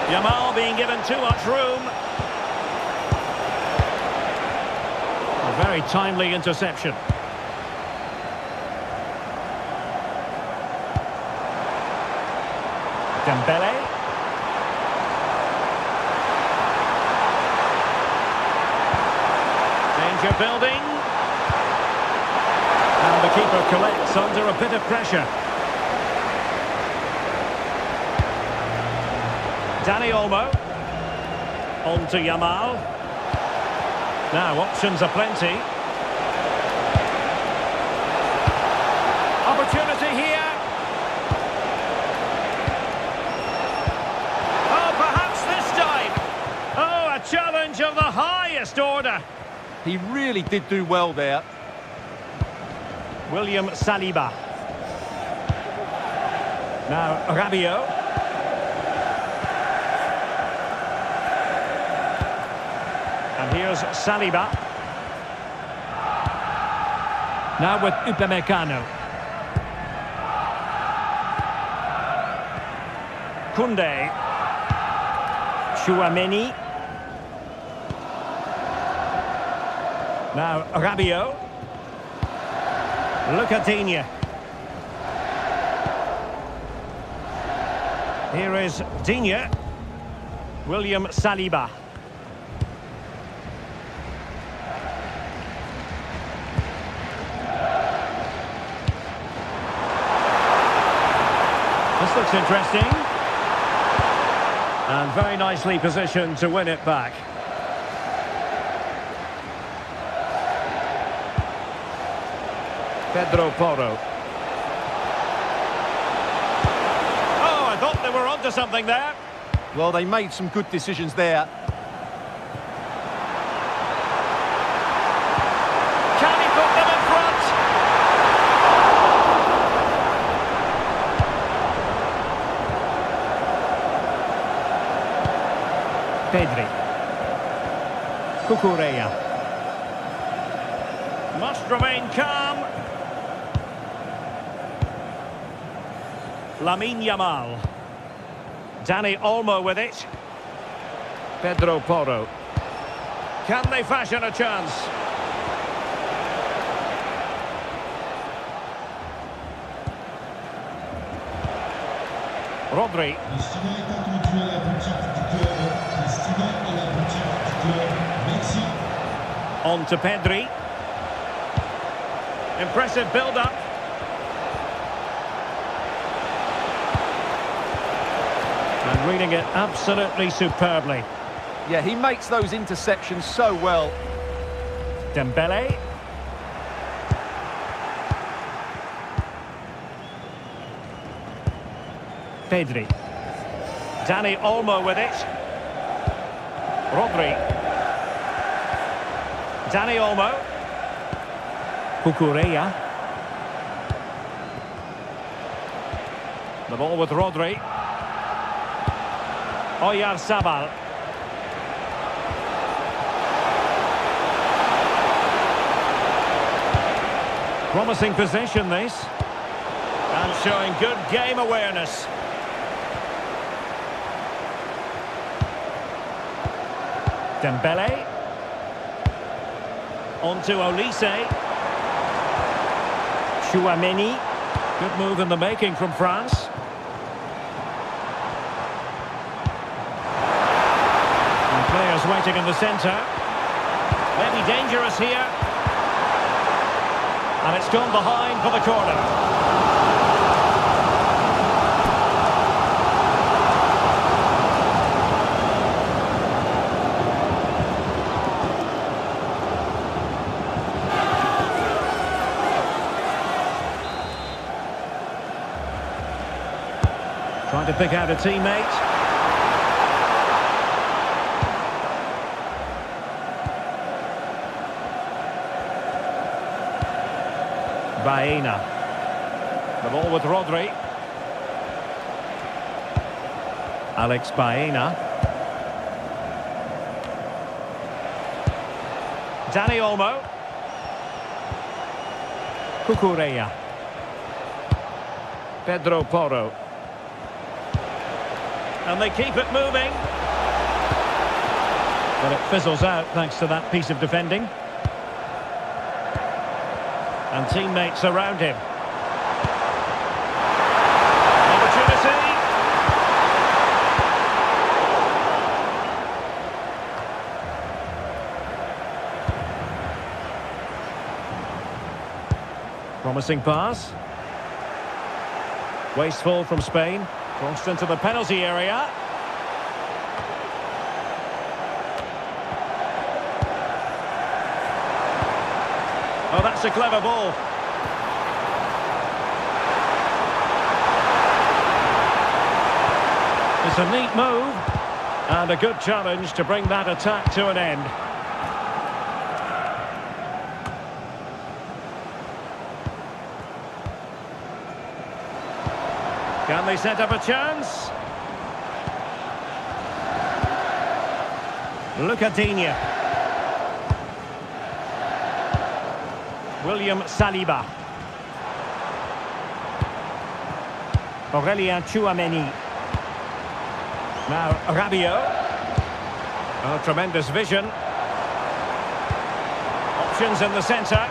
Yamal being given too much room. A very timely interception. Dembele. Danger building. And the keeper collects under a bit of pressure. Dani Olmo. On to Yamal. Now options are plenty. Opportunity here. Oh, perhaps this time. Oh, a challenge of the highest order. He really did do well there. William Saliba. Now Rabiot. And here's Saliba. Now with Upamecano. Koundé. Tchouameni. Now Rabiot. Look at Digne. Here is Digne. William Saliba. This looks interesting. And very nicely positioned to win it back. Pedro Porro. onto something there. Well, they made some good decisions there. Can he put them in front? Pedri. Cucurella. Must remain calm. Lamine Yamal. Dani Olmo with it. Pedro Porro. Can they fashion a chance? Rodri. Christina est introduit à la boutique du club. Christina est la boutique du club. Merci. On to Pedri. Impressive build-up. And reading it absolutely superbly. Yeah, he makes those interceptions so well. Dembele. Pedri. Dani Olmo with it. Rodri. Dani Olmo. Cucurella. The ball with Rodri. Oyarzabal. Promising possession this. And showing good game awareness. Dembele. On to Olise. Chouameni. Good move in the making from France. And players waiting in the centre. Maybe dangerous here. And it's gone behind for the corner. Trying to pick out a teammate. Baena. The ball with Rodri. Alex Baena. Dani Olmo. Cucurella. Pedro Porro. And they keep it moving. But it fizzles out thanks to that piece of defending. And teammates around him. Opportunity. Promising pass. Wasteful from Spain. Crossed into the penalty area. Oh, that's a clever ball. It's a neat move. And a good challenge to bring that attack to an end. Can they set up a chance? Luca Digne. William Saliba. Aurelien Chouameni. Now Rabiot. Oh, tremendous vision. Options in the centre.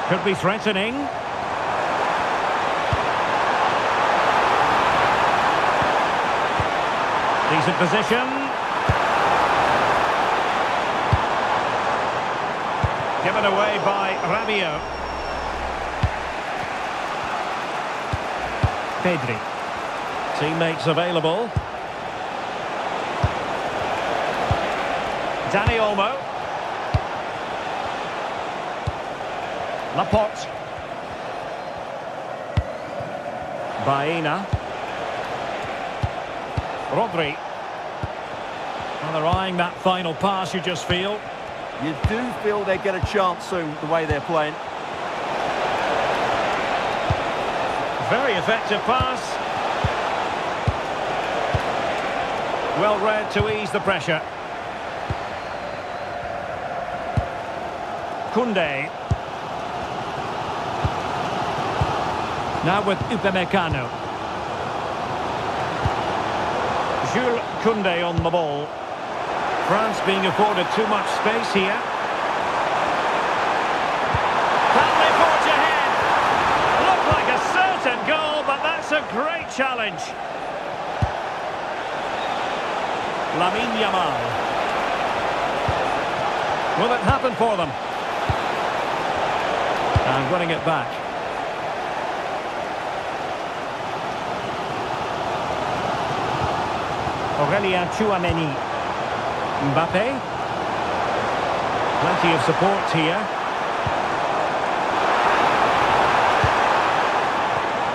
Could be threatening. Decent position. Given away by Rabiot. Pedri. Teammates available. Dani Olmo. Laporte. Baena. Rodri. Well, they're eyeing that final pass, you just feel. You do feel they get a chance soon, the way they're playing. Very effective pass. Well read to ease the pressure. Koundé. Now with Upamecano. Jules Koundé on the ball. France being afforded too much space here. Can they forge ahead? Looked like a certain goal, but that's a great challenge. Lamine Yamal. Will it happen for them? And winning it back. Aurélien Tchouameni. Mbappé. Plenty of support here.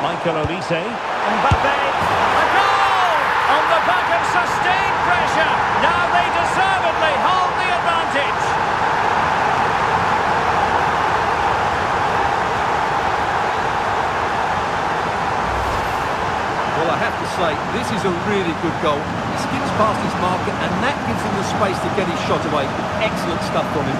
Michael Olise. Mbappé. A goal! On the back of sustained pressure. Now they deservedly hold the advantage. Well, I have to say, this is a really good goal. He skips past his marker, and that gives him the space to get his shot away. Excellent stuff from him.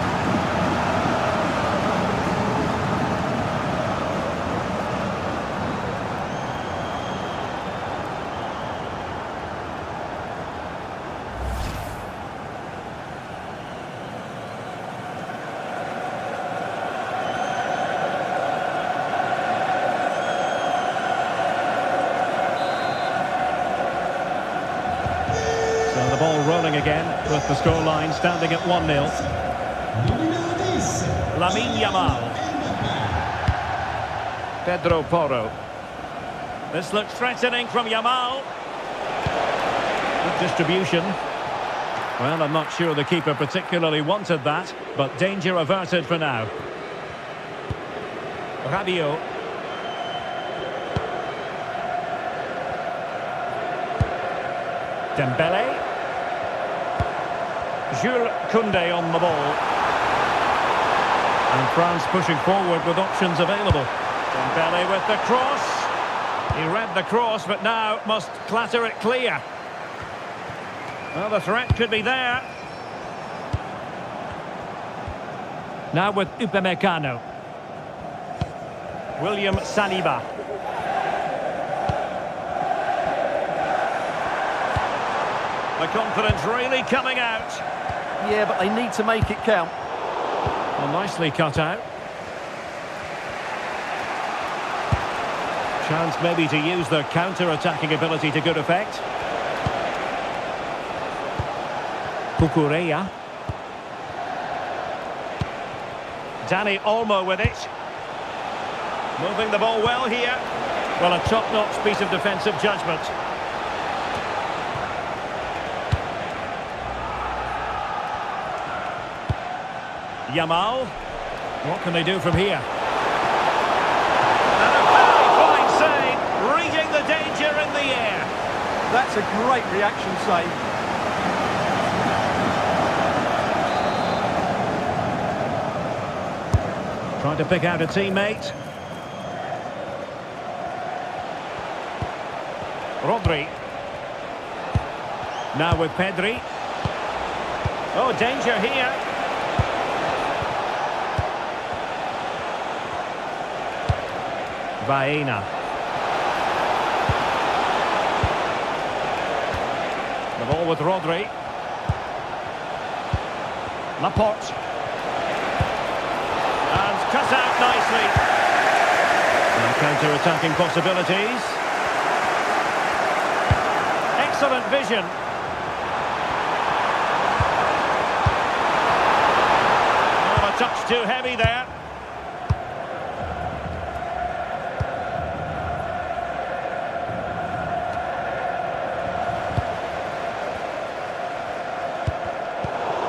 So the ball rolling again with the scoreline standing at 1-0. Lamine Yamal. Pedro Porro. This looks threatening from Yamal. Good distribution. Well, I'm not sure the keeper particularly wanted that, but danger averted for now. Rabiot. Dembele. Jules Koundé on the ball. And France pushing forward with options available. Dembele with the cross. He read the cross, but now must clatter it clear. Well, the threat could be there. Now with Upamecano. William Saliba. The confidence really coming out. Yeah, but they need to make it count. Well, nicely cut out. Chance maybe to use their counter-attacking ability to good effect. Cucurella. Dani Olmo with it. Moving the ball well here. Well, a top-notch piece of defensive judgment. Yamal. What can they do from here? And a very fine save, reading the danger in the air. That's a great reaction save. Trying to pick out a teammate. Rodri. Now with Pedri. Oh, danger here. Baena. The ball with Rodri. Laporte. And cut out nicely. And counter-attacking possibilities. Excellent vision. Oh, a touch too heavy there.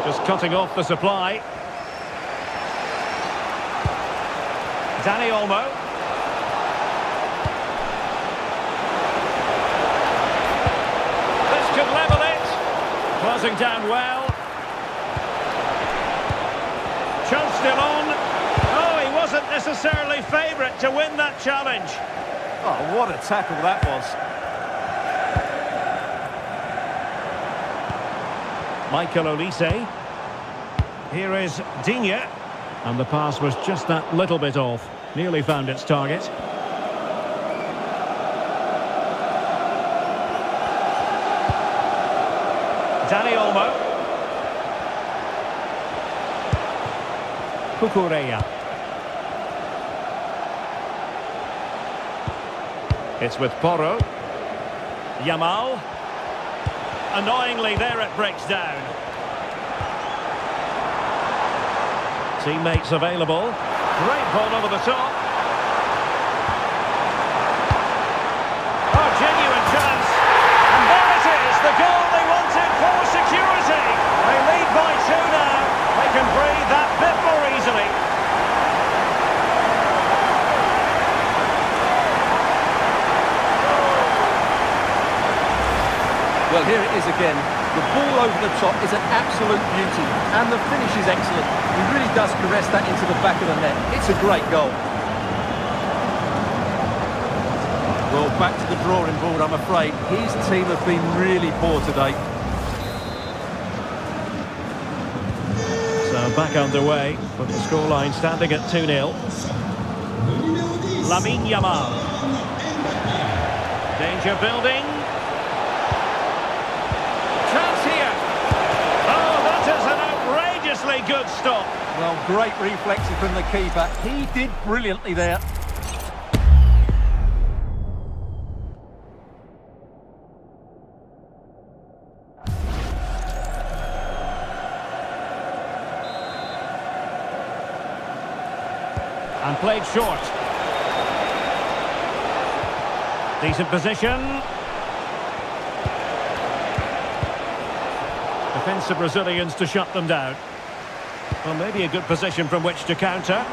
Just cutting off the supply. Dani Olmo. This could level it. Closing down well. Chance still on. Oh, he wasn't necessarily favourite to win that challenge. Oh, what a tackle that was. Michael Olise. Here is Digne. And the pass was just that little bit off. Nearly found its target. Dani Olmo. Cucurella. It's with Porro. Yamal. Annoyingly, there it breaks down. Teammates available. Great ball over the top. Oh, genuine chance. And there it is, the goal they wanted for security. They lead by 2 now. They can breathe that bit more easily. Well, here it is again. The ball over the top is an absolute beauty, and the finish is excellent. He really does caress that into the back of the net. It's a great goal. Well, back to the drawing board, I'm afraid. His team have been really poor today. So back underway, with the scoreline standing at 2-0. Lamine Yamal. Danger building. Chance here. Oh, that is an outrageously good stop. Well, great reflexes from the keeper. He did brilliantly there. And played short. Decent position. Defensive Brazilians to shut them down. Well, maybe a good position from which to counter.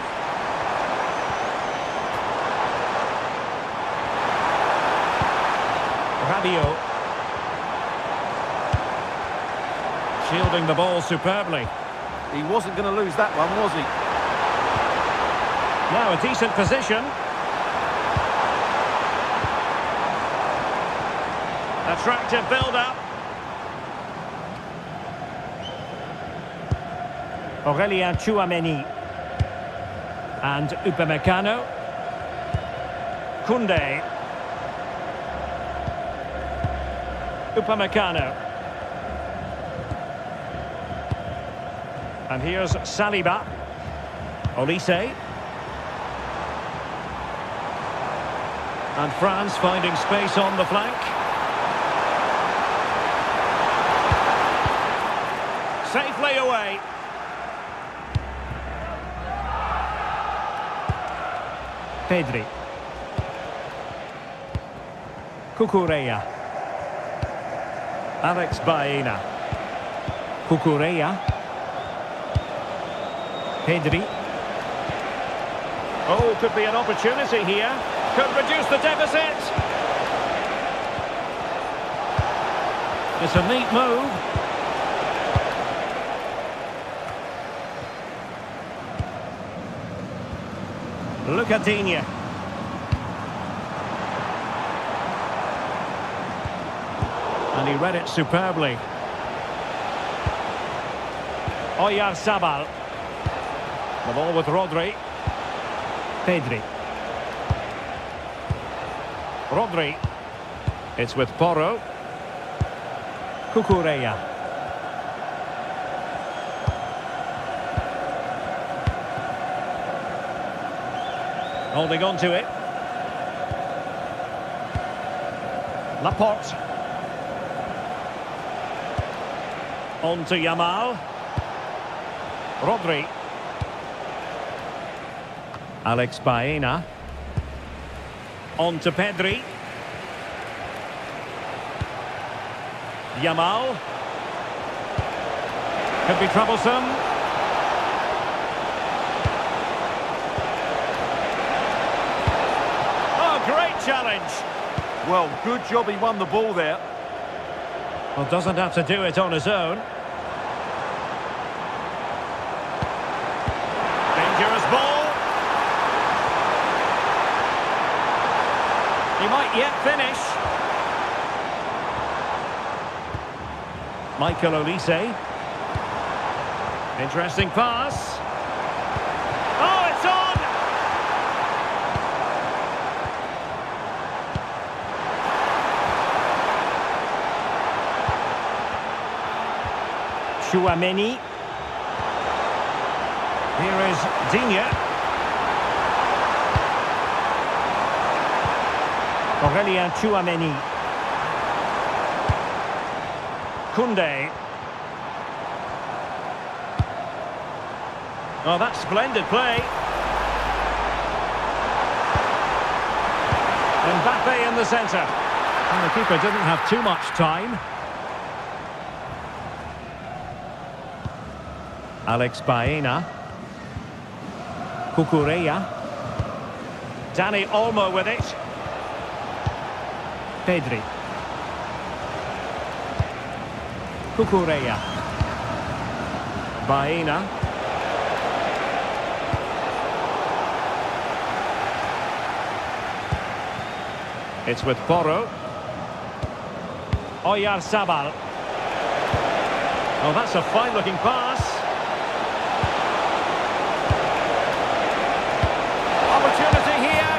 Rabiot. Shielding the ball superbly. He wasn't going to lose that one, was he? Now a decent position. Attractive build-up. Aurélien Tchouameni. And Upamecano. Koundé. Upamecano. And here's Saliba. Olise. And France finding space on the flank. Safely away. Pedri. Cucurella. Alex Baena. Cucurella. Pedri. Oh, could be an opportunity here. Could reduce the deficit. It's a neat move. Look at Digne. And he read it superbly. Oyarzabal. The ball with Rodri. Pedri. Rodri. It's with Porro. Cucurella. Holding on to it. Laporte. On to Yamal. Rodri. Alex Baena. On to Pedri. Yamal. Could be troublesome. challenge. Well, good job he won the ball there. Well, doesn't have to do it on his own. Dangerous ball. He might yet finish. Michael Olise. Interesting pass. Oh, it's on! Tchouaméni. Here is Digne. Aurélien Tchouaméni. Koundé. Oh, that's splendid play. Mbappe in the centre. And the keeper didn't have too much time. Alex Baena. Cucurella. Dani Olmo with it. Pedri. Cucurella. Baena. It's with Porro. Oyarzabal. Oh, that's a fine-looking pass. Opportunity here.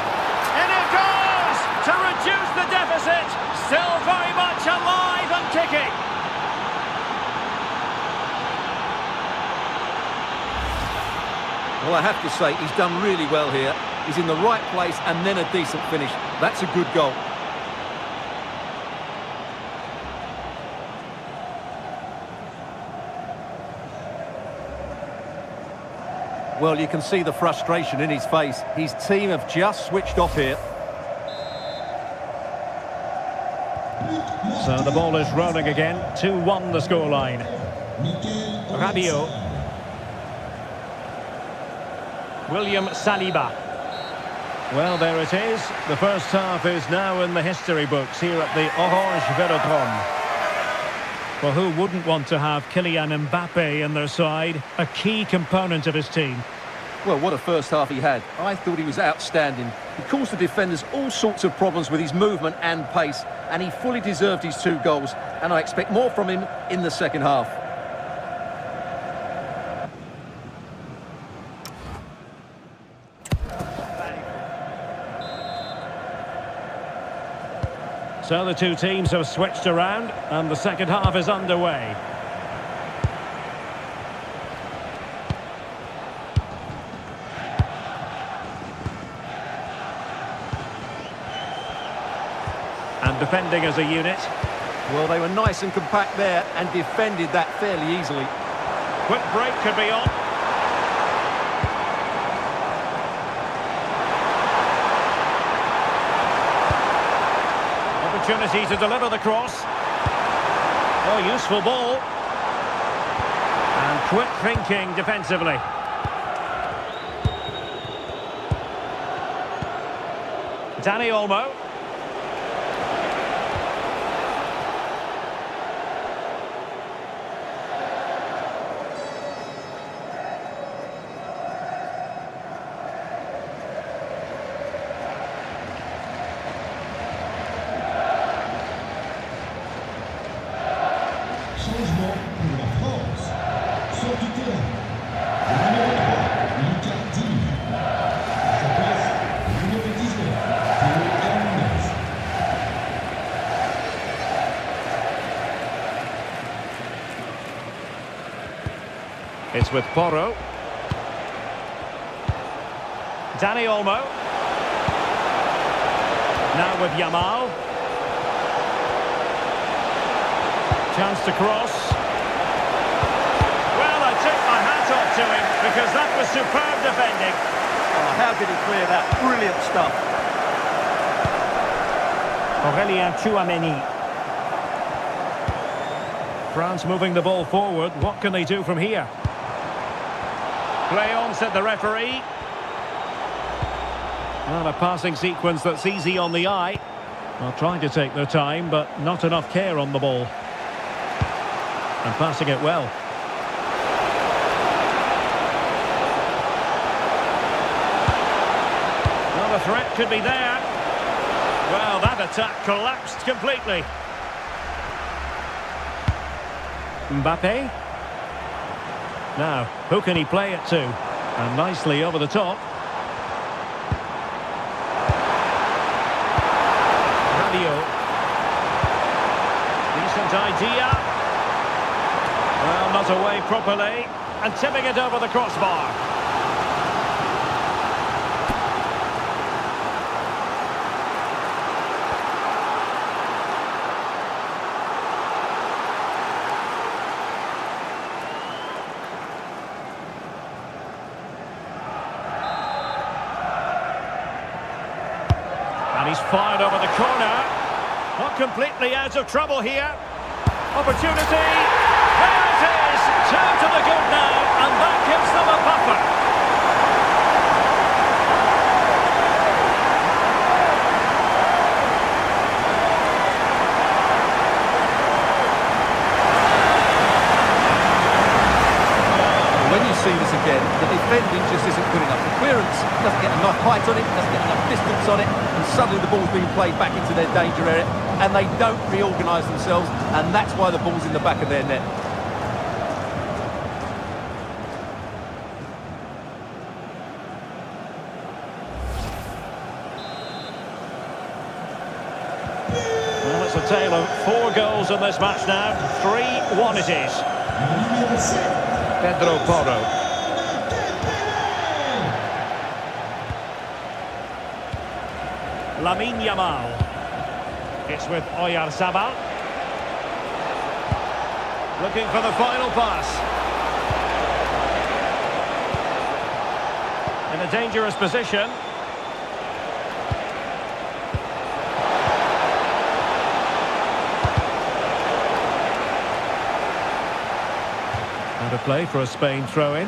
And it goes to reduce the deficit. Still very much alive and kicking. Well, I have to say, he's done really well here. He's in the right place and then a decent finish. That's a good goal. Well, you can see the frustration in his face. His team have just switched off here. So the ball is rolling again. 2-1 the scoreline. Rabiot. William Saliba. Well, there it is. The first half is now in the history books here at the Orange Velodrome. Well, who wouldn't want to have Kylian Mbappe in their side, a key component of his team? Well, what a first half he had. I thought he was outstanding. He caused the defenders all sorts of problems with his movement and pace, and he fully deserved his 2 goals, and I expect more from him in the second half. So the two teams have switched around and the second half is underway. And defending as a unit. Well, they were nice and compact there and defended that fairly easily. Quick break could be on. Opportunity to deliver the cross. Oh, useful ball. And quick thinking defensively. Dani Olmo. Changement pour la France. Sort du terrain. Le numéro 3, Lucas Digne. À sa place, le numéro 19, Théo Hernandez. It's with Porro. Dani Olmo. Now with Yamal. Chance to cross. Well, I take my hat off to him because that was superb defending. Oh, how did he clear that? Brilliant stuff. Aurélien Tchouaméni. France moving the ball forward. What can they do from here? Play on, said the referee. Well, a passing sequence that's easy on the eye. Well, trying to take their time, but not enough care on the ball. And passing it well. Well, the threat could be there. Well, that attack collapsed completely. Mbappe. Now, who can he play it to? And nicely over the top. Rabiot. Decent idea. Well, not away properly. And tipping it over the crossbar. And he's fired over the corner. Not completely out of trouble here. Opportunity. There it is. Turn to the good now. And that gives them a buffer. When you see this again, the defending just isn't good enough. The clearance doesn't get enough height on it, doesn't get enough distance on it, and suddenly the ball's being played back into their danger area, and they don't reorganise themselves, and that's why the ball's in the back of their net. Well, it's a tale of 4 goals in this match now. 3-1 it is. Numéro 7. Pedro Porro. Lamine Yamal. It's with Oyarzabal. Looking for the final pass. In a dangerous position. And a play for a Spain throw-in.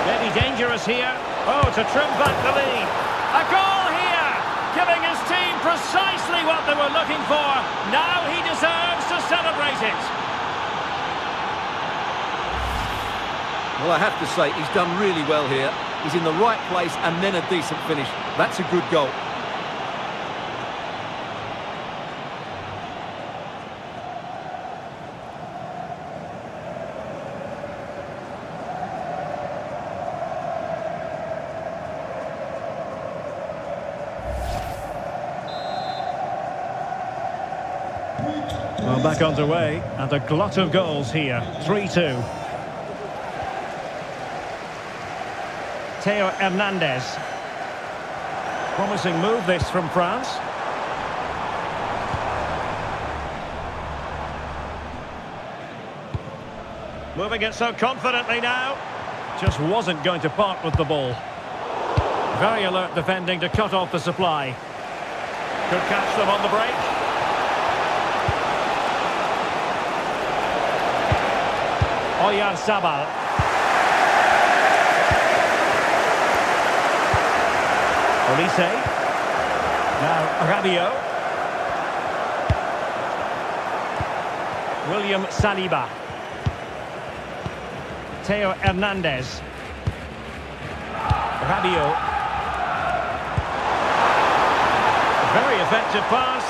Maybe dangerous here. Oh, to trim back the lead. A goal here, giving his team precisely what they were looking for. Now he deserves to celebrate it. Well, I have to say, he's done really well here. He's in the right place and then a decent finish. That's a good goal. Well, back underway, and a glut of goals here. 3-2. Theo Hernandez. Promising move this from France. Moving it so confidently now. Just wasn't going to part with the ball. Very alert defending to cut off the supply. Could catch them on the break. Oyarzabal. Olise. Now Rabiot. William Saliba. Theo Hernandez. Rabiot. Very effective pass.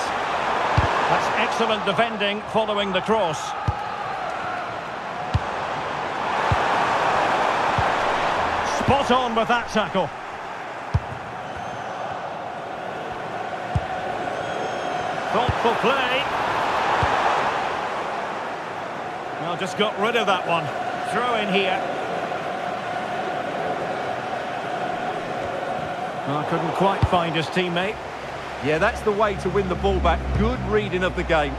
That's excellent defending following the cross. Spot on with that tackle. Thoughtful play. Well, just got rid of that one. Throw in here. Well, couldn't quite find his teammate. Yeah, that's the way to win the ball back. Good reading of the game.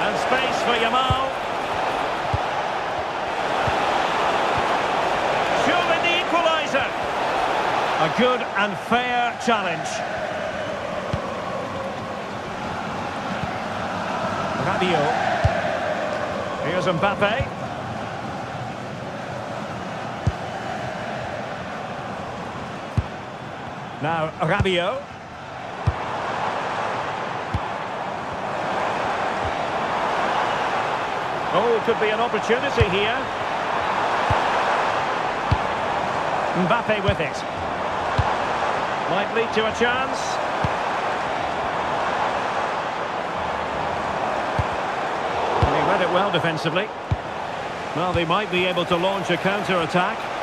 And space for Yamal. Surely the equaliser. A good and fair challenge. Rabiot. Here's Mbappe. Now Rabiot. Oh, could be an opportunity here. Mbappe with it. Might lead to a chance. And he read it well defensively. Well, they might be able to launch a counter-attack.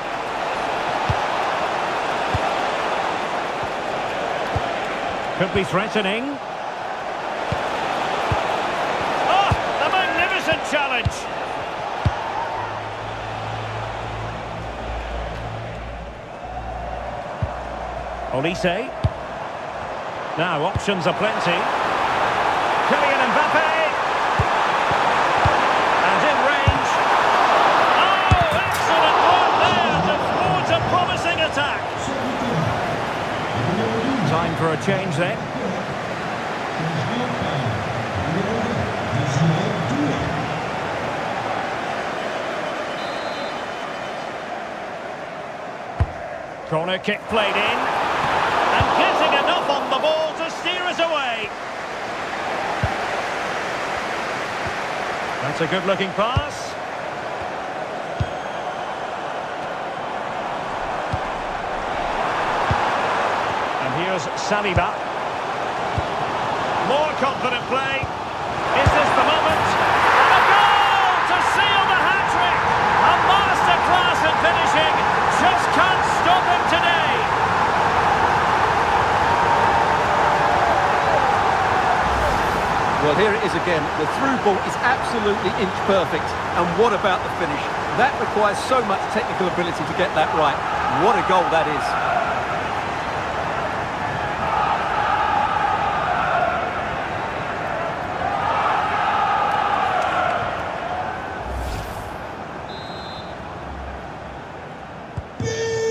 Could be threatening. Oh, a magnificent challenge. Olise. Now, options are plenty. Kylian Mbappe. And in range. Oh, excellent work there to thwart a promising attack. Time for a change then. Corner kick played in. And getting enough on the ball to steer us away. That's a good-looking pass. And here's Saliba. More confident play. Is this the moment? And a goal to seal the hat-trick! A masterclass at finishing. Just can't stop him today. Well, here it is again. The through ball is absolutely inch perfect. And what about the finish? That requires so much technical ability to get that right. What a goal that is.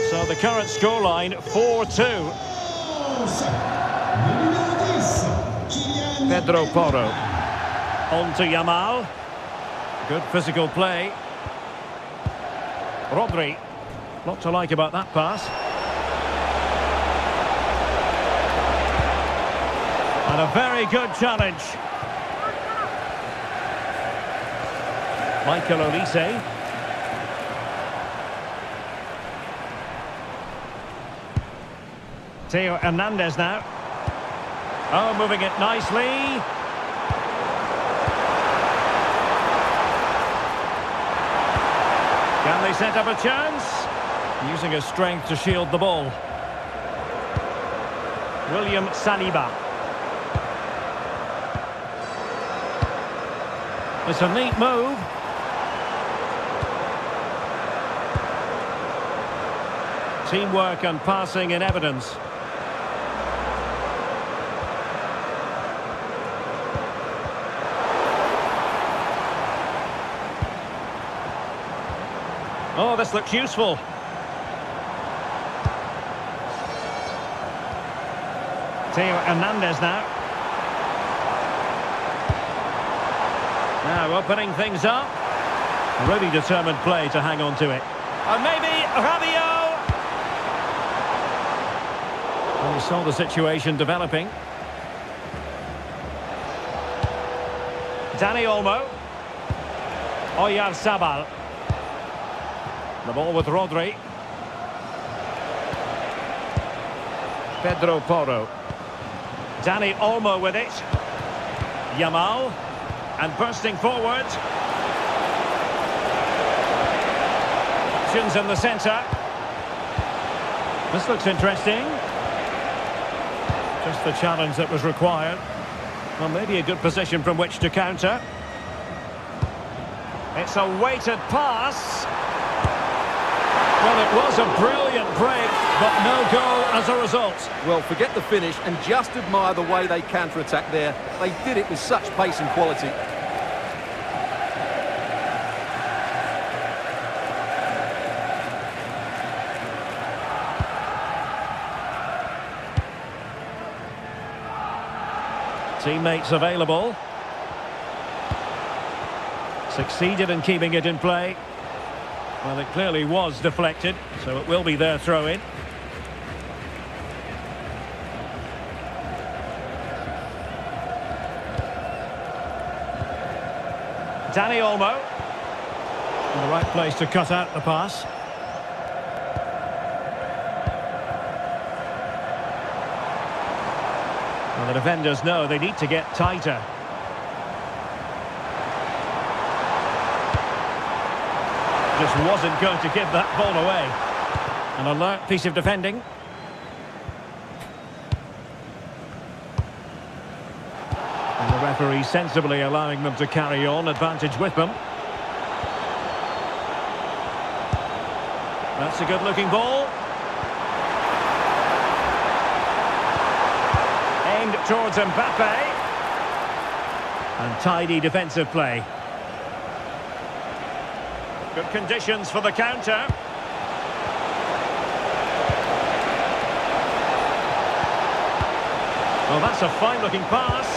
So the current scoreline, 4-2. Pedro Porro. On to Yamal. Good physical play. Rodri. Lot to like about that pass. And a very good challenge. Michael Olise. Theo Hernandez now. Oh, moving it nicely. Can they set up a chance? Using his strength to shield the ball. William Saliba. It's a neat move. Teamwork and passing in evidence. Oh, this looks useful. Theo Hernandez now. Now opening things up. Really determined play to hang on to it. And maybe Rabiot. And we saw the situation developing. Dani Olmo. Oyarzabal. The ball with Rodri. Pedro Porro. Dani Olmo with it. Yamal. And bursting forward. Options in the centre. This looks interesting. Just the challenge that was required. Well, maybe a good position from which to counter. It's a weighted pass. Well, it was a brilliant break, but no goal as a result. Well, forget the finish and just admire the way they counter-attacked there. They did it with such pace and quality. Teammates available. Succeeded in keeping it in play. Well, it clearly was deflected, so it will be their throw-in. Dani Olmo. In the right place to cut out the pass. Well, the defenders know they need to get tighter. Just wasn't going to give that ball away. An alert piece of defending. And the referee sensibly allowing them to carry on, advantage with them. That's a good-looking ball. Aimed towards Mbappe. And tidy defensive play. Good conditions for the counter. Well, that's a fine-looking pass.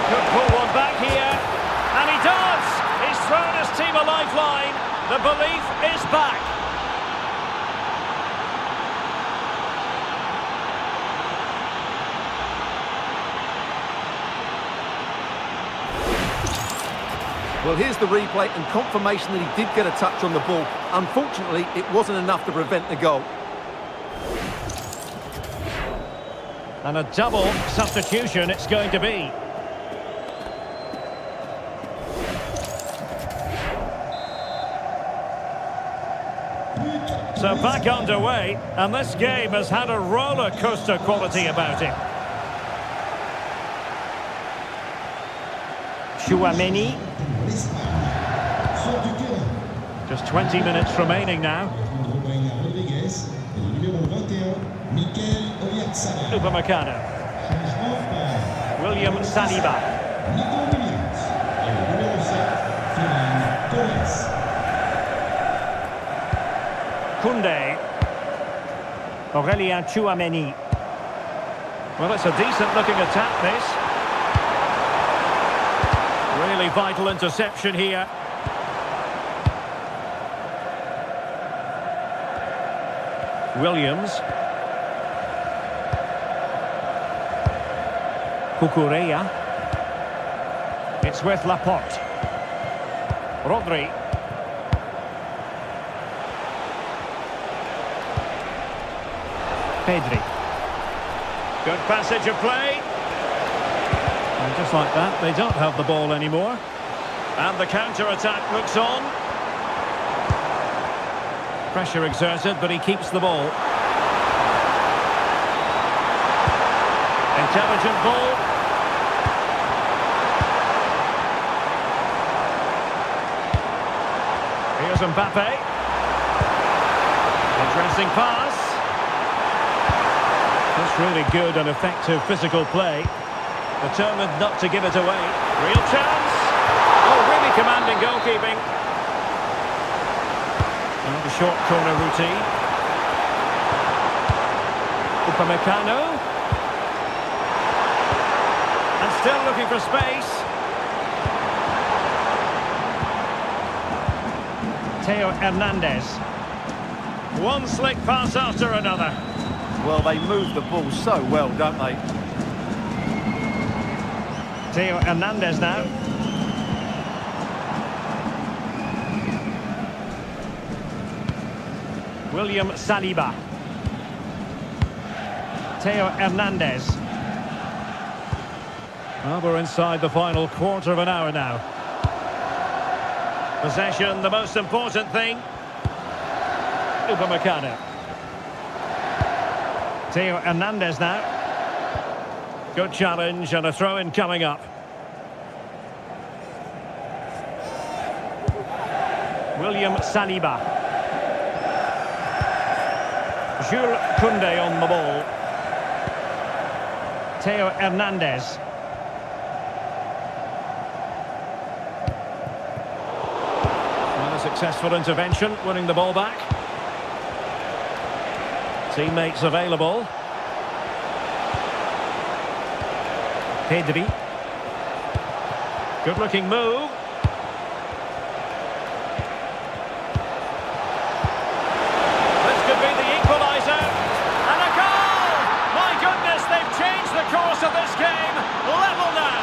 Could pull one back here. And he does! He's thrown his team a lifeline. The belief is back. Well, here's the replay and confirmation that he did get a touch on the ball. Unfortunately, it wasn't enough to prevent the goal. And a double substitution it's going to be. So back underway, and this game has had a roller coaster quality about it. Chouameni. Just 20 minutes remaining now. Upamecano. William Saliba. Koundé. Aurélien Chouameni. Well, it's a decent-looking attack, this. Really vital interception here. Williams. Cucurella. It's with Laporte. Rodri. Pedri. Good passage of play. And just like that, they don't have the ball anymore. And the counter-attack looks on. Pressure exerted, but he keeps the ball. Intelligent ball. Here's Mbappe. Interesting pass. That's really good and effective physical play. Determined not to give it away. Real chance. Oh, really commanding goalkeeping. And the short corner routine. Upamecano. And still looking for space. Theo Hernandez. One slick pass after another. Well, they move the ball so well, don't they? Theo Hernandez now. William Saliba. Theo Hernandez. Well, we're inside the final quarter of an hour now. Possession, the most important thing. Upamecano. Theo Hernandez now. Good challenge and a throw-in coming up. William Saliba. Jules Koundé on the ball. Theo Hernandez. Well, a successful intervention, winning the ball back. Teammates available. Pedri. Good looking move. This could be the equaliser. And a goal! My goodness, they've changed the course of this game. Level now.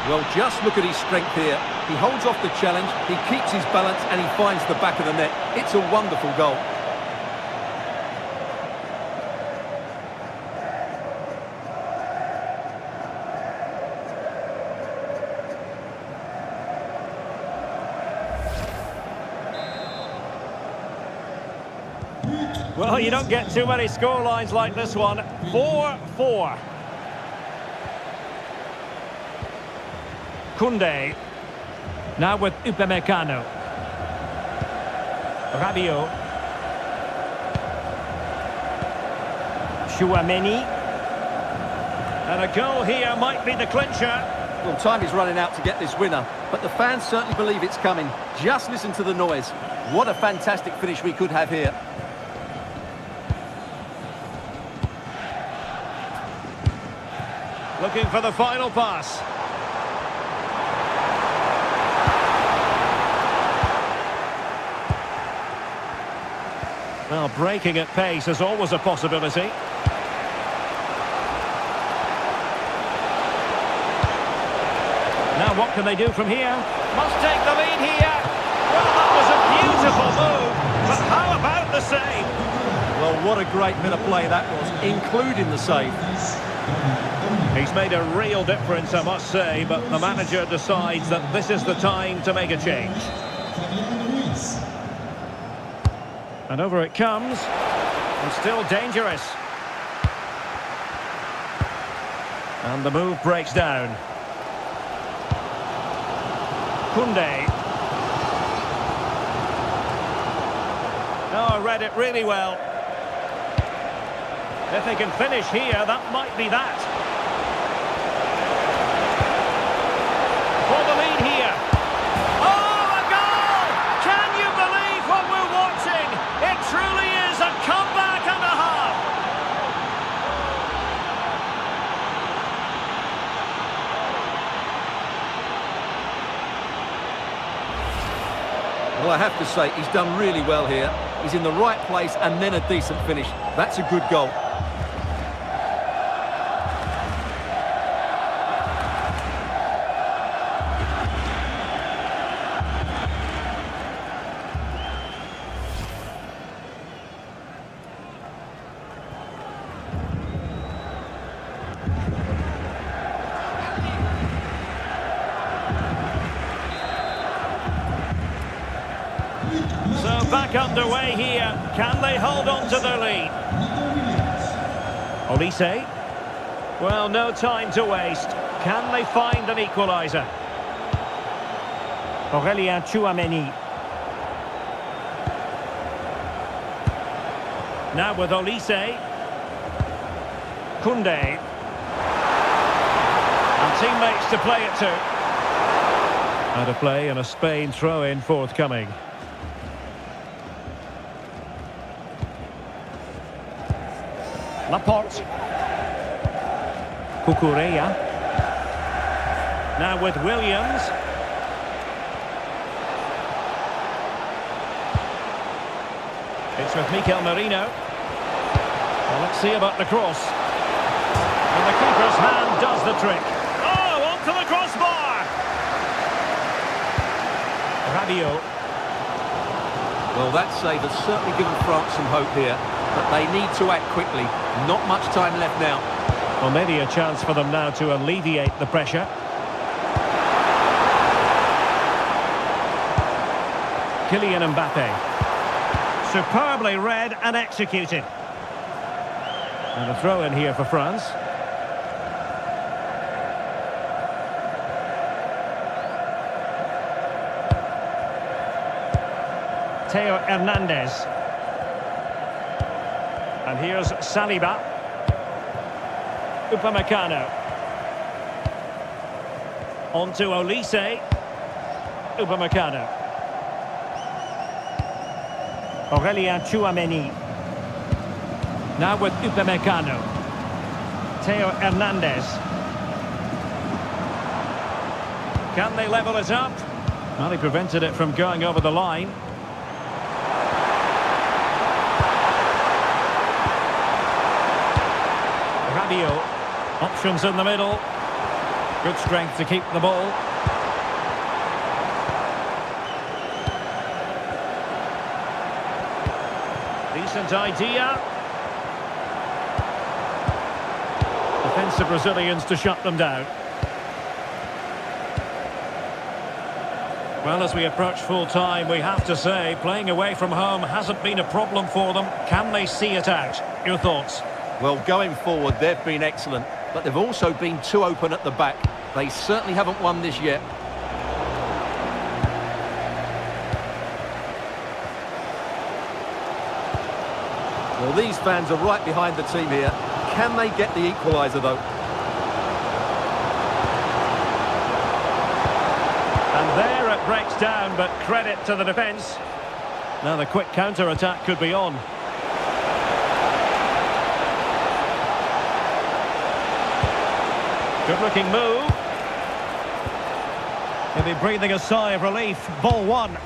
Well, just look at his strength here. He holds off the challenge, he keeps his balance, and he finds the back of the net. It's a wonderful goal. Well, you don't get too many scorelines like this one. 4-4. Koundé. Now with Upamecano. Rabiot. Tchouaméni. And a goal here might be the clincher. Well, time is running out to get this winner, but the fans certainly believe it's coming. Just listen to the noise. What a fantastic finish we could have here. Looking for the final pass. Well, breaking at pace is always a possibility. Now what can they do from here? Must take the lead here. Well, that was a beautiful move, but how about the save? Well, what a great bit of play that was, including the save. He's made a real difference, I must say, but the manager decides that this is the time to make a change. And over it comes, and still dangerous. And the move breaks down. Koundé. Oh, read it really well. If they can finish here, that might be that. For the lead here. Oh, a goal! Can you believe what we're watching? It truly is a comeback and a half. Well, I have to say, he's done really well here. He's in the right place and then a decent finish. That's a good goal. So back underway here. Can they hold on to their lead? Olise. Well, no time to waste. Can they find an equaliser? Aurélien Tchouaméni. Now with Olise. Koundé. And teammates to play it to. Out of play and a Spain throw-in forthcoming. Laporte. Cucurella. Now with Williams. It's with Mikel Merino. Well, let's see about the cross. And the keeper's hand does the trick. Oh, onto the crossbar! Rabiot. Well, that save has certainly given France some hope here, but they need to act quickly. Not much time left now. Well, maybe a chance for them now to alleviate the pressure. Kylian Mbappe. Superbly read and executed. And a throw in here for France. Theo Hernandez. And here's Saliba. Upamecano. On to Olise. Upamecano. Aurélien Tchouaméni. Now with Upamecano. Theo Hernandez. Can they level it up? Well, he prevented it from going over the line. Rabiot. Options in the middle. Good strength to keep the ball. Decent idea. Defensive Brazilians to shut them down. Well, as we approach full time, we have to say, playing away from home hasn't been a problem for them. Can they see it out? Your thoughts? Well, going forward, they've been excellent, but they've also been too open at the back. They certainly haven't won this yet. Well, these fans are right behind the team here. Can they get the equaliser, though? And there it breaks down, but credit to the defence. Now the quick counter-attack could be on. Good-looking move. He'll be breathing a sigh of relief. Ball one.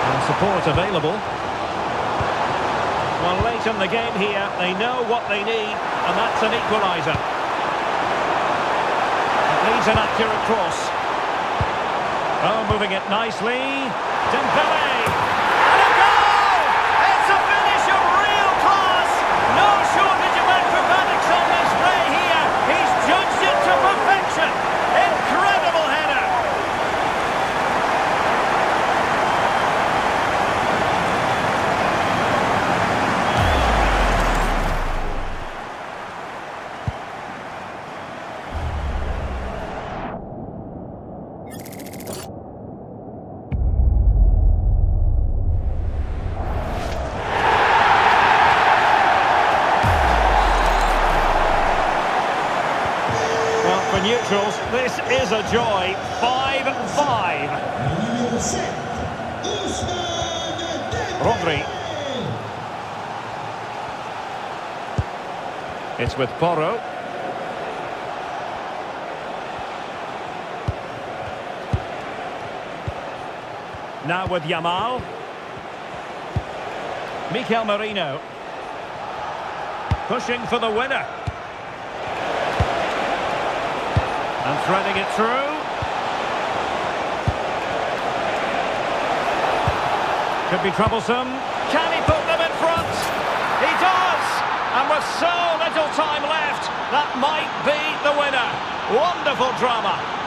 And support available. Well, late in the game here, they know what they need, and that's an equaliser. It needs an accurate cross. Oh, moving it nicely. Dembele! And a goal! It's a finish of real class! No shortage of acrobatics on display here. He's judged it to perfection. Incredible header. For neutrals, this is a joy. 5-5. Numéro 7, Ousmane Dembélé. Rodri. It's with Porro. Now with Yamal. Mikel Merino. Pushing for the winner. And threading it through. Could be troublesome. Can he put them in front? He does! And with so little time left, that might be the winner. Wonderful drama.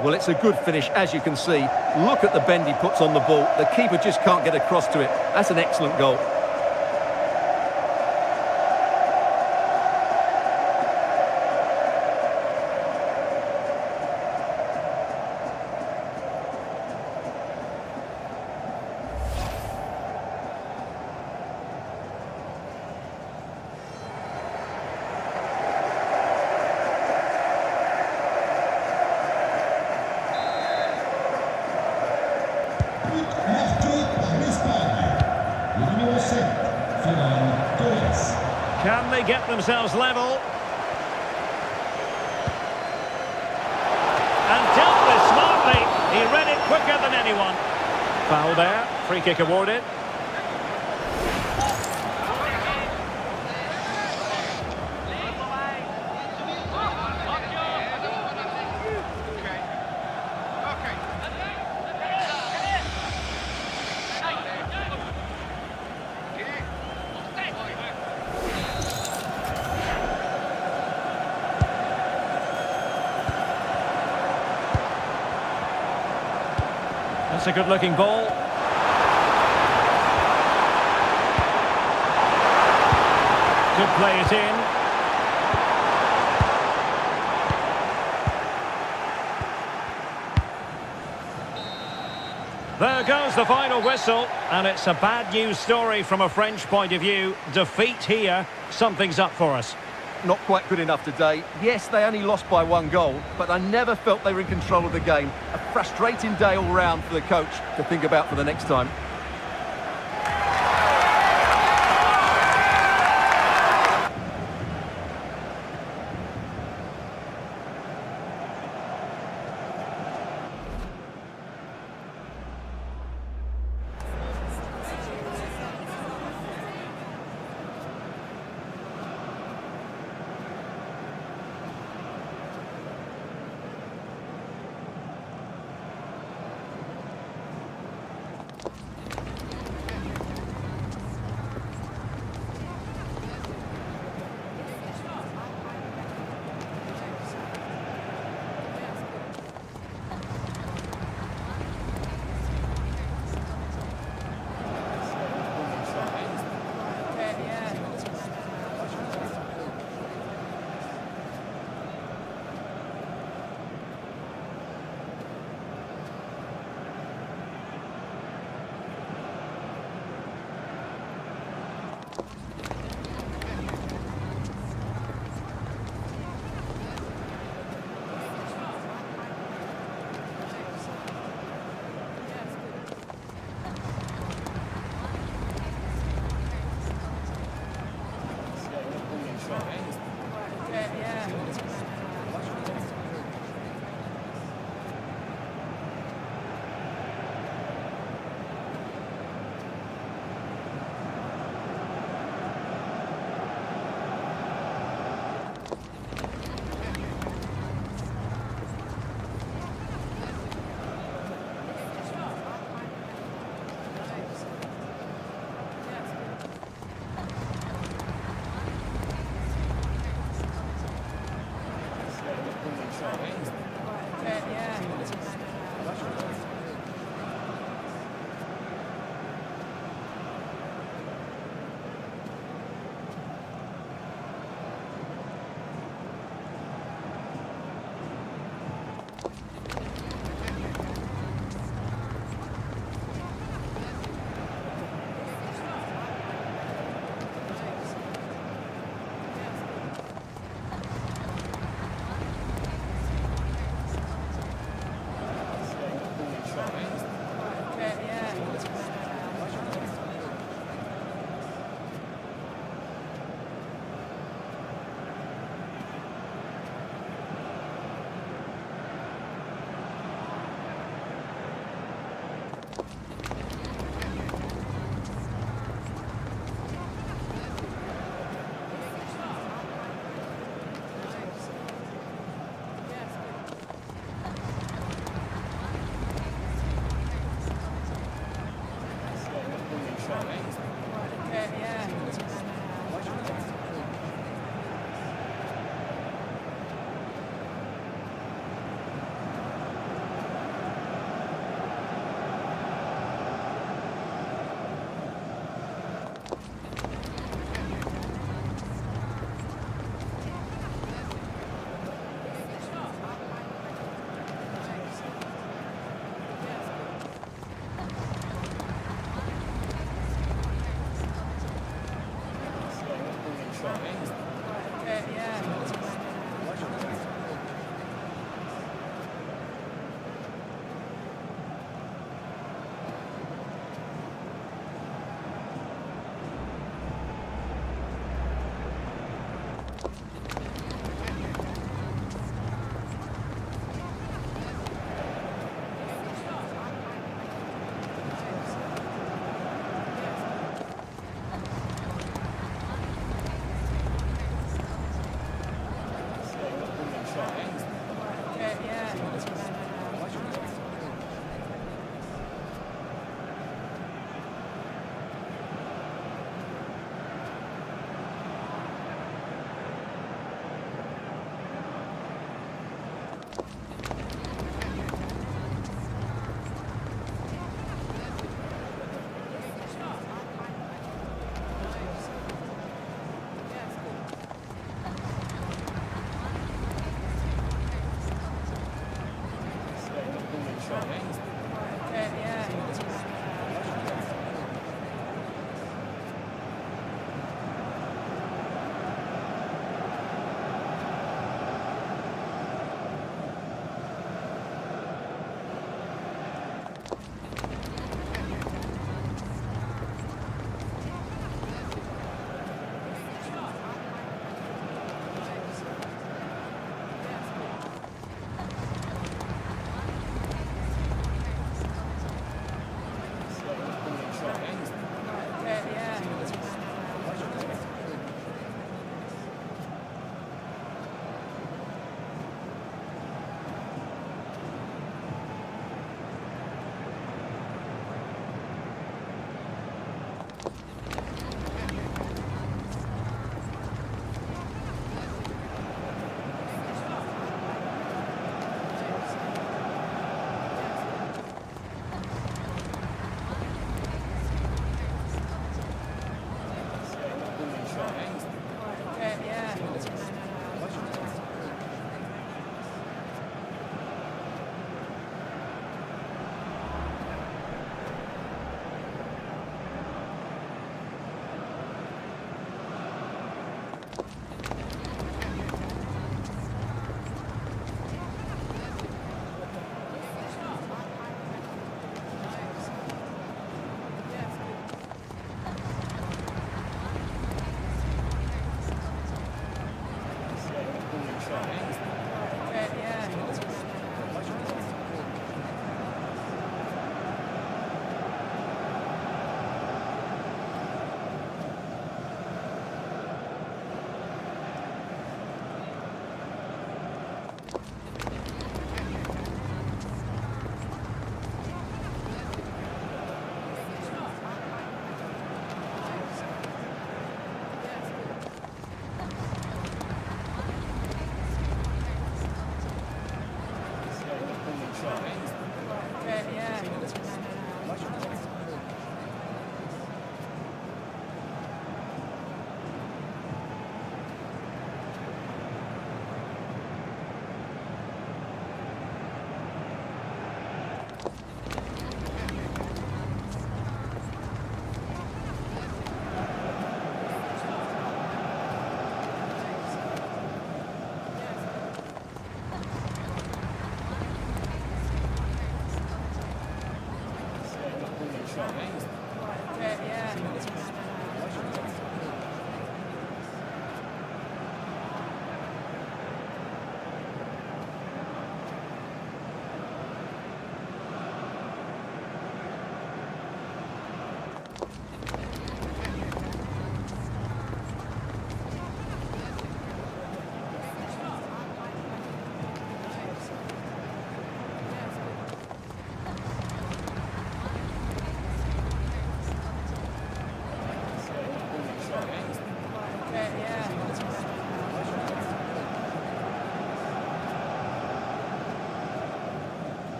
Well, it's a good finish, as you can see. Look at the bend he puts on the ball. The keeper just can't get across to it. That's an excellent goal. Marqué par l'Espagne. Le numéro 7, Ferran Torres. Can they get themselves level? And dealt with smartly. He read it quicker than anyone. Foul there. Free kick awarded. That's a good-looking ball. Could play it in. There goes the final whistle, and it's a bad news story from a French point of view. Defeat here, something's up for us. Not quite good enough today. Yes, they only lost by 1 goal, but I never felt they were in control of the game. A frustrating day all round for the coach to think about for the next time.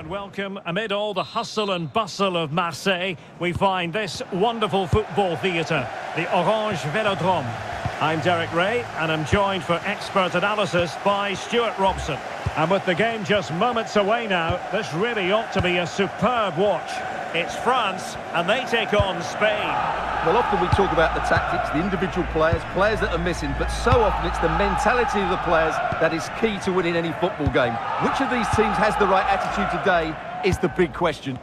And welcome. Amid all the hustle and bustle of Marseille, we find this wonderful football theatre, the Orange Velodrome. I'm Derek Ray, and I'm joined for expert analysis by Stuart Robson. And with the game just moments away now, this really ought to be a superb watch. It's France, and they take on Spain. Well, often we talk about the tactics, the individual players that are missing, but so often it's the mentality of the players that is key to winning any football game. Which of these teams has the right attitude today is the big question.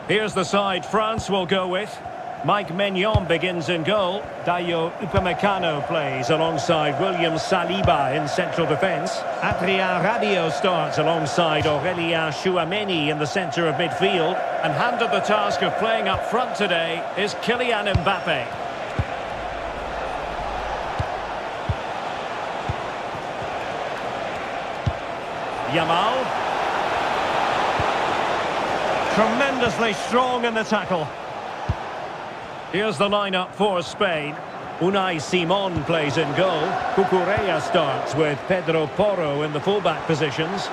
Here's the side France will go with. Mike Maignan begins in goal. Dayo Upamecano plays alongside William Saliba in central defence. Adrien Rabiot starts alongside Aurélien Tchouameni in the centre of midfield. And handed the task of playing up front today is Kylian Mbappe. Yamal. Tremendously strong in the tackle. Here's the lineup for Spain. Unai Simon plays in goal. Cucurella starts with Pedro Porro in the fullback positions.